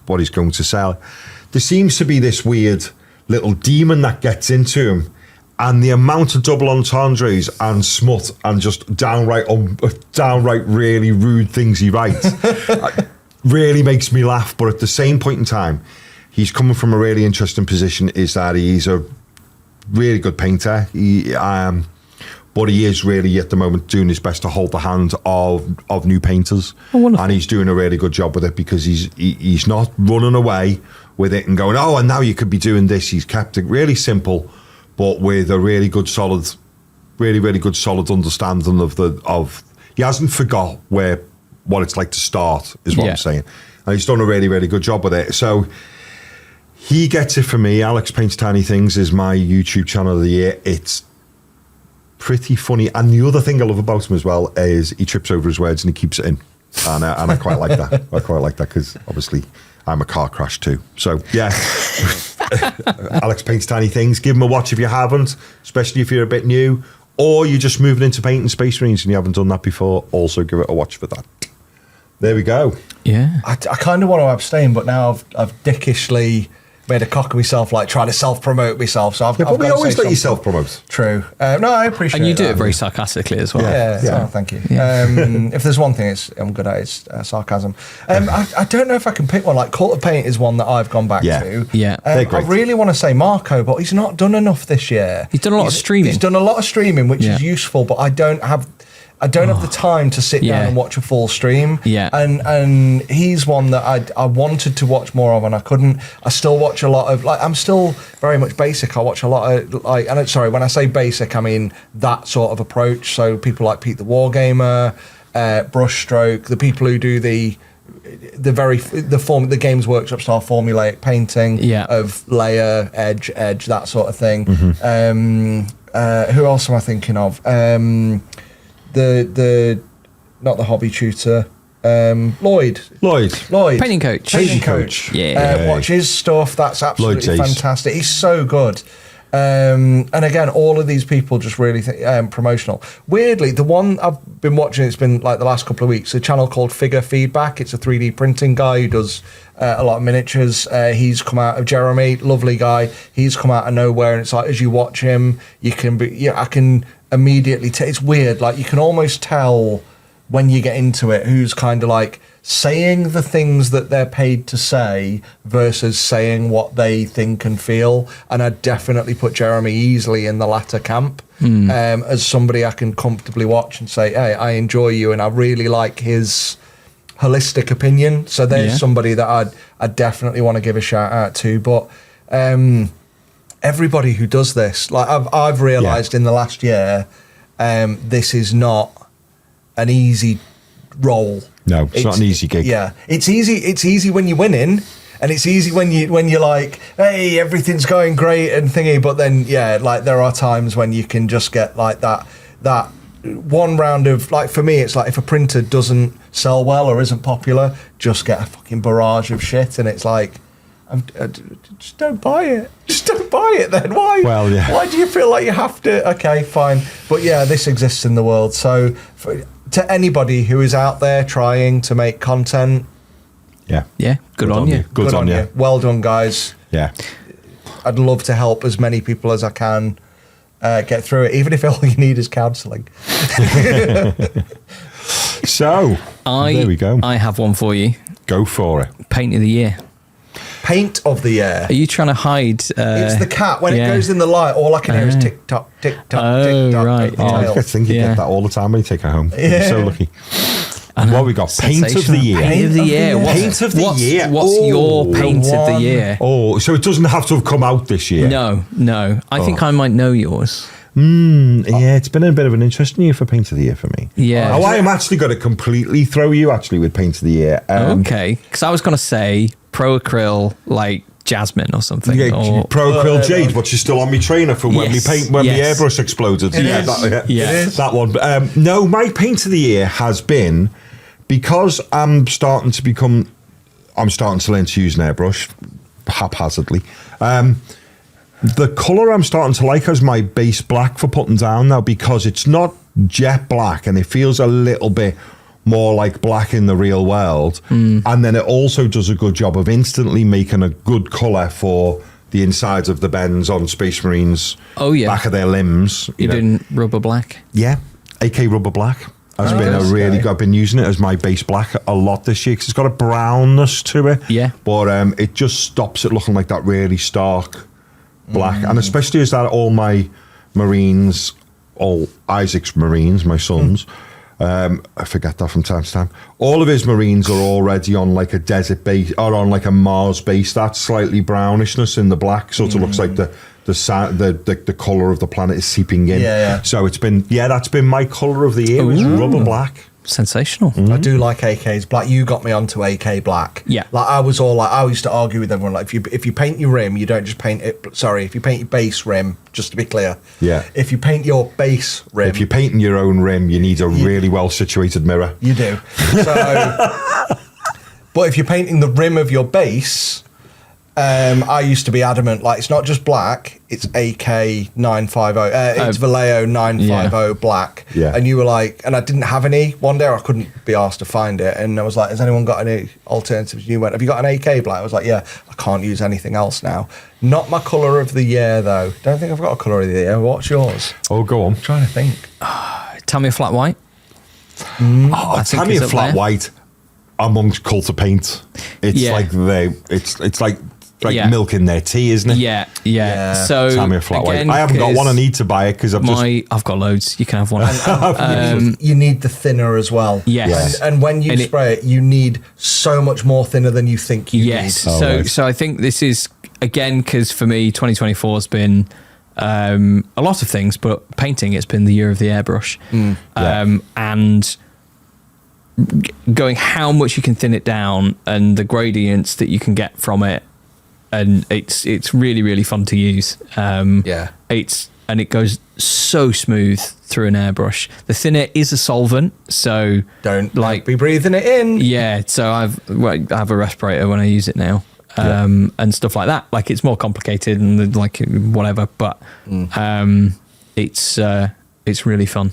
what he's going to sell, there seems to be this weird little demon that gets into him. And the amount of double entendres and smut and just downright really rude things he writes really makes me laugh. But at the same point in time, he's coming from a really interesting position, is that he's a really good painter. But he is really at the moment doing his best to hold the hand of new painters. And he's doing a really good job with it because he's not running away with it and going, oh, and now you could be doing this. He's kept it really simple, but with a really good solid understanding of he hasn't forgot what it's like to start, is what I'm saying. And he's done a really, really good job with it. So he gets it for me. Alex Paints Tiny Things is my YouTube channel of the year. It's pretty funny. And the other thing I love about him as well is he trips over his words and he keeps it in. And I quite like that. I quite like that because obviously I'm a car crash too. So yeah. Alex Paints Tiny Things. Give him a watch if you haven't, especially if you're a bit new or you're just moving into painting Space Marines and you haven't done that before. Also give it a watch for that. There we go. Yeah. I kind of want to abstain, but now I've dickishly made a cock of myself, like trying to self-promote myself. So I've but we always let you something. self-promote. True. No, I appreciate it. And you do it very sarcastically as well. Yeah. Oh, thank you. Yeah. If there's one thing I'm good at, it's sarcasm. I don't know if I can pick one. Like Cult of Paint is one that I've gone back to. Yeah. They're great. I really want to say Marco, but he's not done enough this year. He's done a lot of streaming. He's done a lot of streaming, which is useful, but I don't have the time to sit down and watch a full stream. Yeah. And he's one that I wanted to watch more of and I couldn't. I still watch a lot of, like, I'm still very much basic. I watch a lot of, like, and sorry, when I say basic, I mean that sort of approach. So people like Pete the WarGamer, Brushstroke, the people who do the Games Workshop style formulaic painting of layer, edge, that sort of thing. Mm-hmm. Who else am I thinking of? The not the hobby tutor, Lloyd, painting coach. Watch his stuff. That's absolutely fantastic. He's so good. And again, all of these people just really promotional. Weirdly, the one I've been watching, it's been like the last couple of weeks, a channel called Figure Feedback. It's a 3D printing guy who does a lot of miniatures. He's come out of Jeremy, lovely guy. He's come out of nowhere, and it's like as you watch him, you can be. I can immediately it's weird. Like you can almost tell when you get into it who's kind of like saying the things that they're paid to say versus saying what they think and feel. And I definitely put Jeremy easily in the latter camp as somebody I can comfortably watch and say, hey, I enjoy you and I really like his holistic opinion. So there's somebody that I'd definitely want to give a shout out to. But everybody who does this, like I've realised in the last year, this is not an easy role. No, it's not an easy gig. Yeah, it's easy. It's easy when you're winning, and it's easy when you're like, hey, everything's going great and thingy. But then, like there are times when you can just get like that one round of, like, for me, it's like if a printer doesn't sell well or isn't popular, just get a fucking barrage of shit, and it's like, just don't buy it. Just don't buy it then. Why? Well, yeah. Why do you feel like you have to? Okay, fine. But yeah, this exists in the world. So to anybody who is out there trying to make content, Yeah. Yeah, good on you. Good on you. Well done, guys. Yeah. I'd love to help as many people as I can get through it, even if all you need is counselling. So, there we go. I have one for you. Go for it. Paint of the year. Paint of the year. Are you trying to hide? It's the cat. When yeah. it goes in the light, all I can hear is tick tock, tick tock, Oh, tick tock. right. Of the Oh, tail. I think you Yeah. get that all the time when you take it home. Yeah. You're so lucky. What have we got? Paint of the Sensational. year. Paint of the year. Paint of the year. What's Oh, your paint of the one. year? Oh, so it doesn't have to have come out this year? No. I Oh. think I might know yours. Yeah, it's been a bit of an interesting year for Paint of the Year for me. Yeah. Oh, I am actually going to completely throw you actually with Paint of the Year. Okay. Because I was going to say Pro Acryl, like Jasmine or something. Yeah, or, Pro Acryl Jade, but she's still on my trainer from when Yes, when yes. the airbrush exploded. It yeah, is. Yes. that one. But, no, my Paint of the Year has been because I'm starting to learn to use an airbrush haphazardly. The colour I'm starting to like is my base black for putting down now, because it's not jet black and it feels a little bit more like black in the real world. And then it also does a good job of instantly making a good colour for the insides of the bends on Space Marines. Oh, yeah. Back of their limbs. You're doing rubber black? Yeah. AK Rubber Black has been a really good. I've been using it as my base black a lot this year because it's got a brownness to it. Yeah. But it just stops it looking like that really stark black. And especially as that all my Marines, all Isaac's Marines, my sons, I forget that from time to time. All of his Marines are already on like a desert base or on like a Mars base. That slightly brownishness in the black sort of looks like the colour of the planet is seeping in. Yeah. So it's been that's been my colour of the year. Is rubber black. Sensational. I do like AK's black. You got me onto AK black. Yeah. Like I used to argue with everyone, like if you paint your rim, you don't just paint it. Sorry, if you paint your base rim, just to be clear. Yeah. If you paint your base rim, If you're painting your own rim, you need a really well situated mirror. you do. So, but if you're painting the rim of your base, I used to be adamant, like it's not just black, it's AK 950, it's Vallejo 950 black. Yeah. And you were like, and I didn't have any one day, I couldn't be asked to find it. And I was like, has anyone got any alternatives? And you went, have you got an AK black? I was like, yeah, I can't use anything else now. Not my colour of the year though. Don't think I've got a colour of the year. What's yours? Oh, go on. I'm trying to think. Tell me a flat white. Oh, think tell me it's a up flat there. white amongst Cult of Paint. It's Yeah. like it's like Yeah. milk in their tea, isn't it? Yeah. So Tell me a flat again, white. I haven't got 'cause one. I need to buy it because I've got loads. You can have one. You need the thinner as well. Yes. And when you And it- spray it, you need so much more thinner than you think you Yes. need. So right. so I think this is again because for me 2024 has been a lot of things, but painting it's been the year of the airbrush, and going how much you can thin it down and the gradients that you can get from it, and it's really really fun to use. It goes so smooth through an airbrush. The thinner is a solvent, so Don't like be breathing it in. yeah, so I have a respirator when I use it now, and stuff like that. Like it's more complicated and like whatever, but it's really fun,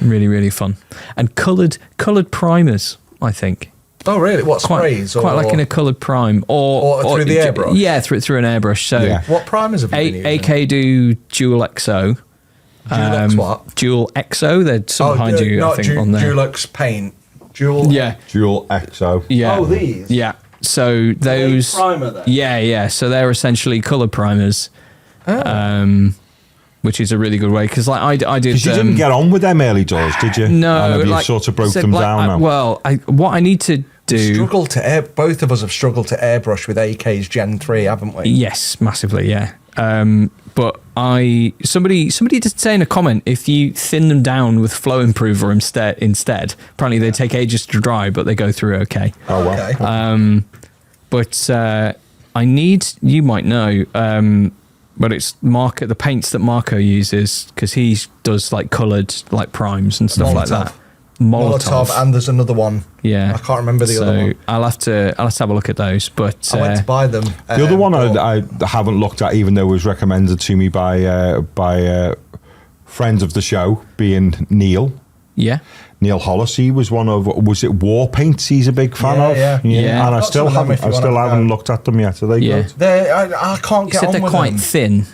really really fun. And coloured primers, I think. Oh, really? What sprays? Quite like in a coloured prime, Or through the airbrush? Yeah, through an airbrush. So Yeah. What primers have you been using? AK do Dual XO. Dulux what? Dual XO. They're some behind you, I not think, on there. Dulux paint. Dual. Yeah. Dual XO. Yeah. Oh, these? Yeah. So those. primer then? Yeah. So they're essentially colour primers, which is a really good way because like I did. Because you didn't get on with them early doors, did you? No, And have you like, sort of broke so, them like, down now? what I need to do. Both of us have struggled to airbrush with AK's Gen 3, haven't we? Yes, massively. Yeah. But somebody did say in a comment, if you thin them down with flow improver instead, apparently they take ages to dry, but they go through okay. Oh, well. Okay. But I need, you might know, but it's the paints that Marco uses because he does like coloured like primes and stuff like that. Molotov, and there's another one. Yeah, I can't remember the other one. I'll have to have a look at those. But I went to buy them. The other one but- I haven't looked at, even though it was recommended to me by friends of the show, being Neil. yeah, Neil Hollisey was one of, was it War Paints he's a big fan of? Yeah. And I Got still some of them if you wanna haven't go. looked at them yet. Are they Yeah. good? I can't You get said on they're with quite them. thin.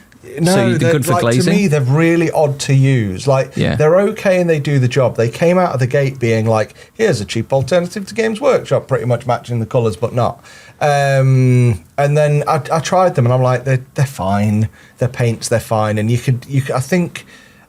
No, so you'd be they're- good for like, glazing. To me, they're really odd to use. Like, Yeah. they're okay and they do the job. They came out of the gate being like, here's a cheap alternative to Games Workshop, pretty much matching the colours, but not. And then I tried them and I'm like, they're fine. They're paints, they're fine. And I think,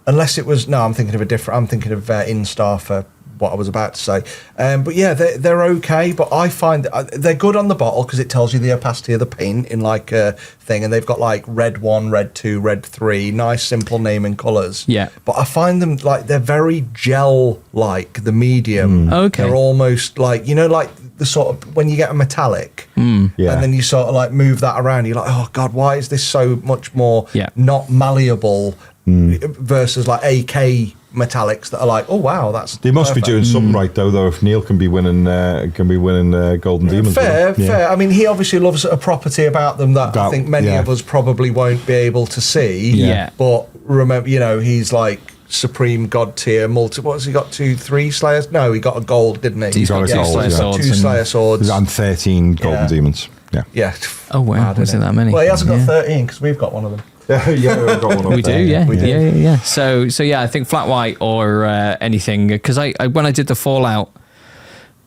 unless it was, no, I'm thinking of Instar for what I was about to say. But yeah, they're okay, but I find they're good on the bottle because it tells you the opacity of the paint in like a thing, and they've got like red 1, red 2, red 3, nice simple naming colours. Yeah. But I find them like they're very gel-like, the medium. Okay. They're almost like, you know, like the sort of, when you get a metallic, Yeah. and then you sort of like move that around, you're like, oh God, why is this so much more not malleable versus like AK metallics that are like, oh wow, that's They must perfect. be doing something right though if Neil can be winning Golden Demons. Fair. I mean, he obviously loves a property about them that I think many of us probably won't be able to see. Yeah. But remember, you know, he's like supreme god tier multi. What has he got? 2, 3 Slayers? No, he got a gold, didn't he? He's got a gold, Slayer yeah. swords. 2 Slayer swords. And 13 Golden Yeah. Demons. Yeah. Yeah. Oh, wow. Mad, Was isn't it that many? Well, he hasn't got Yeah. 13 because we've got one of them. Yeah, we've got one up We do, there. yeah. We do. Yeah. So yeah, I think flat white or anything, because I when I did the Fallout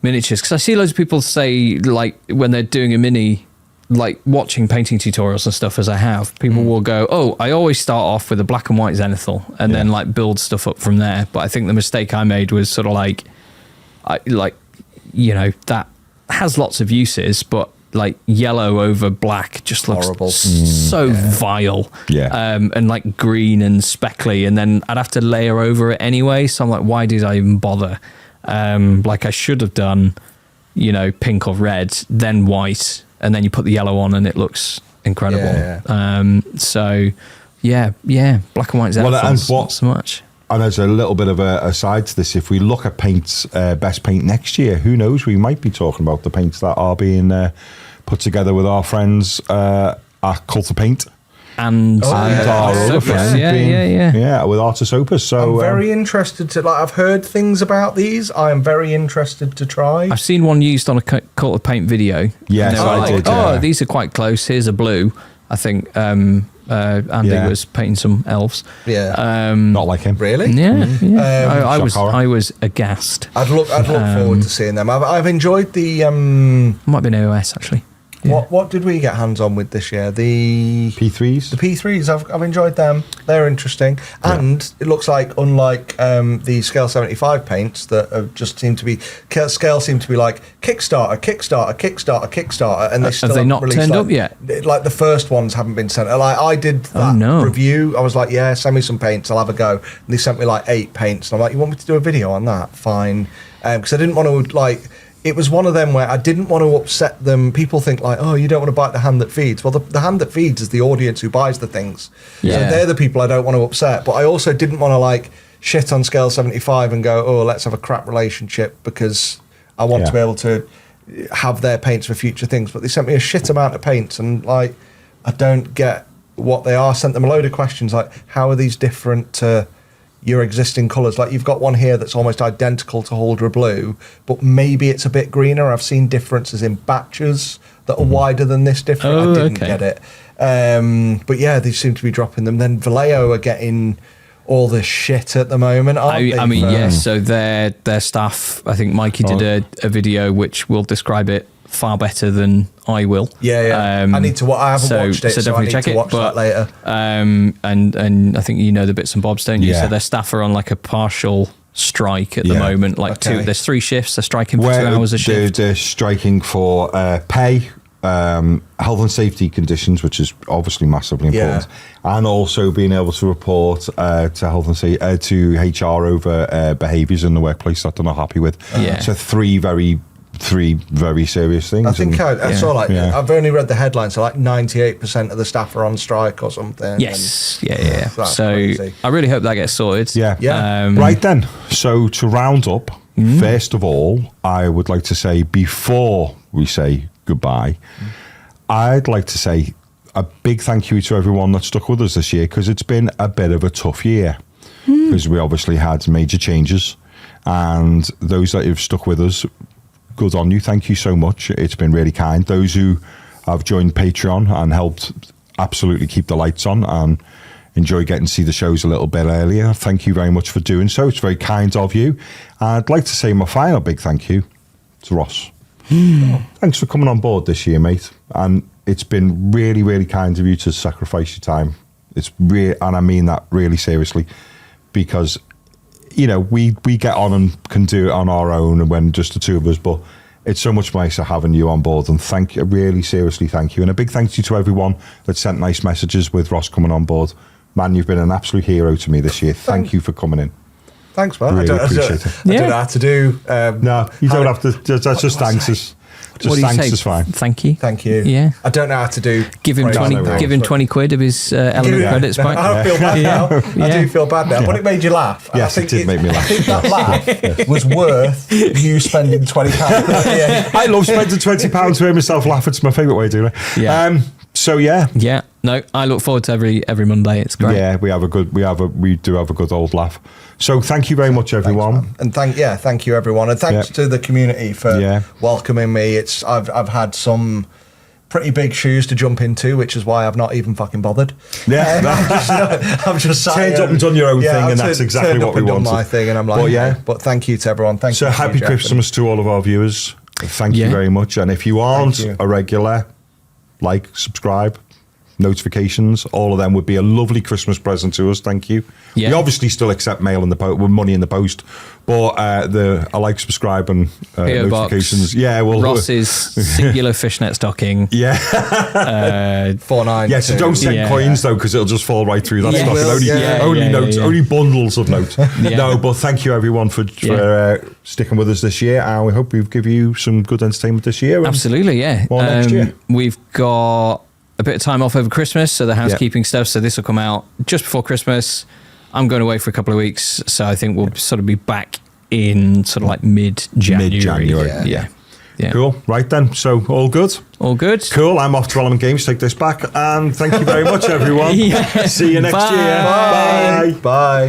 miniatures, because I see loads of people say, like, when they're doing a mini, like watching painting tutorials and stuff, as I have, people will go, oh, I always start off with a black and white zenithal and then like build stuff up from there. But I think the mistake I made was sort of like, that has lots of uses, but like yellow over black just looks Horrible. so vile. Yeah. And like green and speckly, and then I'd have to layer over it anyway. So I'm like, why did I even bother? Like I should have done, pink or red, then white, and then you put the yellow on and it looks incredible. Yeah. So yeah, black and white Well, and Zenithals, what- not so much. And there's a little bit of a side to this. If we look at paints, best paint next year, who knows? We might be talking about the paints that are being put together with our friends at Cult of Paint. And Our other Opus, friend yeah. Yeah, with Artis Opus. So I'm very interested to, like, I've heard things about these. I am very interested to try. I've seen one used on a Cult of Paint video. Yes, And they were I like, did, oh, yeah. these are quite close. Here's a blue. I think Andy Yeah. was painting some elves. Yeah. not like him. Really? Yeah, I Shock horror. I was aghast. I'd look forward to seeing them. I've enjoyed the Might be an OS actually. Yeah. what did we get hands on with this year? The P3s. P3s. I've enjoyed them. They're interesting, and it looks like, unlike the Scale 75 paints that have just seem to be like Kickstarter, and they still Have they haven't not released, turned like, up yet? Like the first ones haven't been sent. Like I did that no. review. I was like, yeah, send me some paints. I'll have a go. And they sent me like 8 paints, and I'm like, you want me to do a video on that? Fine, because I didn't want to like. It was one of them where I didn't want to upset them. People think like, oh, you don't want to bite the hand that feeds. Well, the hand that feeds is the audience who buys the things. Yeah. So they're the people I don't want to upset. But I also didn't want to like shit on Scale 75 and go, oh, let's have a crap relationship because I want to be able to have their paints for future things. But they sent me a shit amount of paints, and like, I don't get what they are. Sent them a load of questions like, how are these different to your existing colours? Like, you've got one here that's almost identical to Huldra Blue, but maybe it's a bit greener. I've seen differences in batches that are wider than this different. Oh, I didn't okay. get it. But yeah, they seem to be dropping them. Then Vallejo are getting all this shit at the moment, aren't they? I mean, for- yes. So their staff. I think Mikey did a video which will describe it far better than I will. Yeah. I need to. I haven't watched it, so I definitely need check to it. watch that later. And I think you know the bits and bobs, don't you? Yeah. So their staff are on like a partial strike at the Yeah. moment. Like Okay. there's 3 shifts. They're striking for 2 hours a shift. They're striking for pay, health and safety conditions, which is obviously massively important, and also being able to report to health and to HR over behaviours in the workplace that they're not happy with. Yeah. So three very serious things. I think I saw like Yeah. I've only read the headline, so like 98% of the staff are on strike or something. Yes. Yeah. That's So crazy. I really hope that gets sorted. Yeah. Yeah. Right then. So to round up, first of all, I would like to say, before we say goodbye, I'd like to say a big thank you to everyone that stuck with us this year, because it's been a bit of a tough year, because we obviously had major changes. And those that have stuck with us, good on you. Thank you so much. It's been really kind. Those who have joined Patreon and helped absolutely keep the lights on and enjoy getting to see the shows a little bit earlier, thank you very much for doing so. It's very kind of you. I'd like to say my final big thank you to Ross. Thanks for coming on board this year, mate. And it's been really, really kind of you to sacrifice your time. It's real, and I mean that really seriously, because you know we get on and can do it on our own, and when just the two of us. But it's so much nicer having you on board. And thank you, really seriously, thank you. And a big thank you to everyone that sent nice messages with Ross coming on board. Man, you've been an absolute hero to me this year. Thank you for coming in. Thanks, man. Really appreciate it. I don't know how to do. No, you don't have to. That's just thanks us. Just What do you thanks say? is fine. Thank you. Thank you. Yeah. I don't know how to do. Give him phrases. 20. Give him 20 quid of his element credits back. I feel bad now. I do feel bad now. But it made you laugh. And Yes, I it think did make me laugh. I think that laugh was worth you spending £20. Yeah. I love spending £20 to hear myself laugh. It's my favourite way of doing it. Yeah. So yeah. Yeah. No, I look forward to every Monday. It's great. Yeah, we do have a good old laugh. So thank you very much, everyone. Thanks, and thank you everyone, and thanks to the community for welcoming me. I've had some pretty big shoes to jump into, which is why I've not even fucking bothered. Yeah, I've just sat turned here up and done your own thing, I've and that's exactly turned what up we and done wanted. my thing, and I'm like, but thank you to everyone. Thank you. So happy Jeff, Christmas to all of our viewers. Thank you very much. And if you aren't a regular, like, subscribe, notifications, all of them would be a lovely Christmas present to us. Thank you. Yeah. We obviously still accept mail in the post, with money in the post, but I like, subscribe, and notifications. Yeah, well, Ross's singular fishnet stocking. Yeah, 49. yeah. So don't send coins though, because it'll just fall right through that stuff. Only notes, only bundles of notes. No, but thank you everyone for sticking with us this year, and we hope we've given you some good entertainment this year. Absolutely, yeah. Well, next year We've got a bit of time off over Christmas, so the housekeeping stuff. So this will come out just before Christmas. I'm going away for a couple of weeks, so I think we'll sort of be back in sort of like mid-January. Mid-January. Yeah. Cool. Right then. So all good. All good. Cool. I'm off to Element Games. Take this back, and thank you very much, everyone. See you next year. Bye. Bye.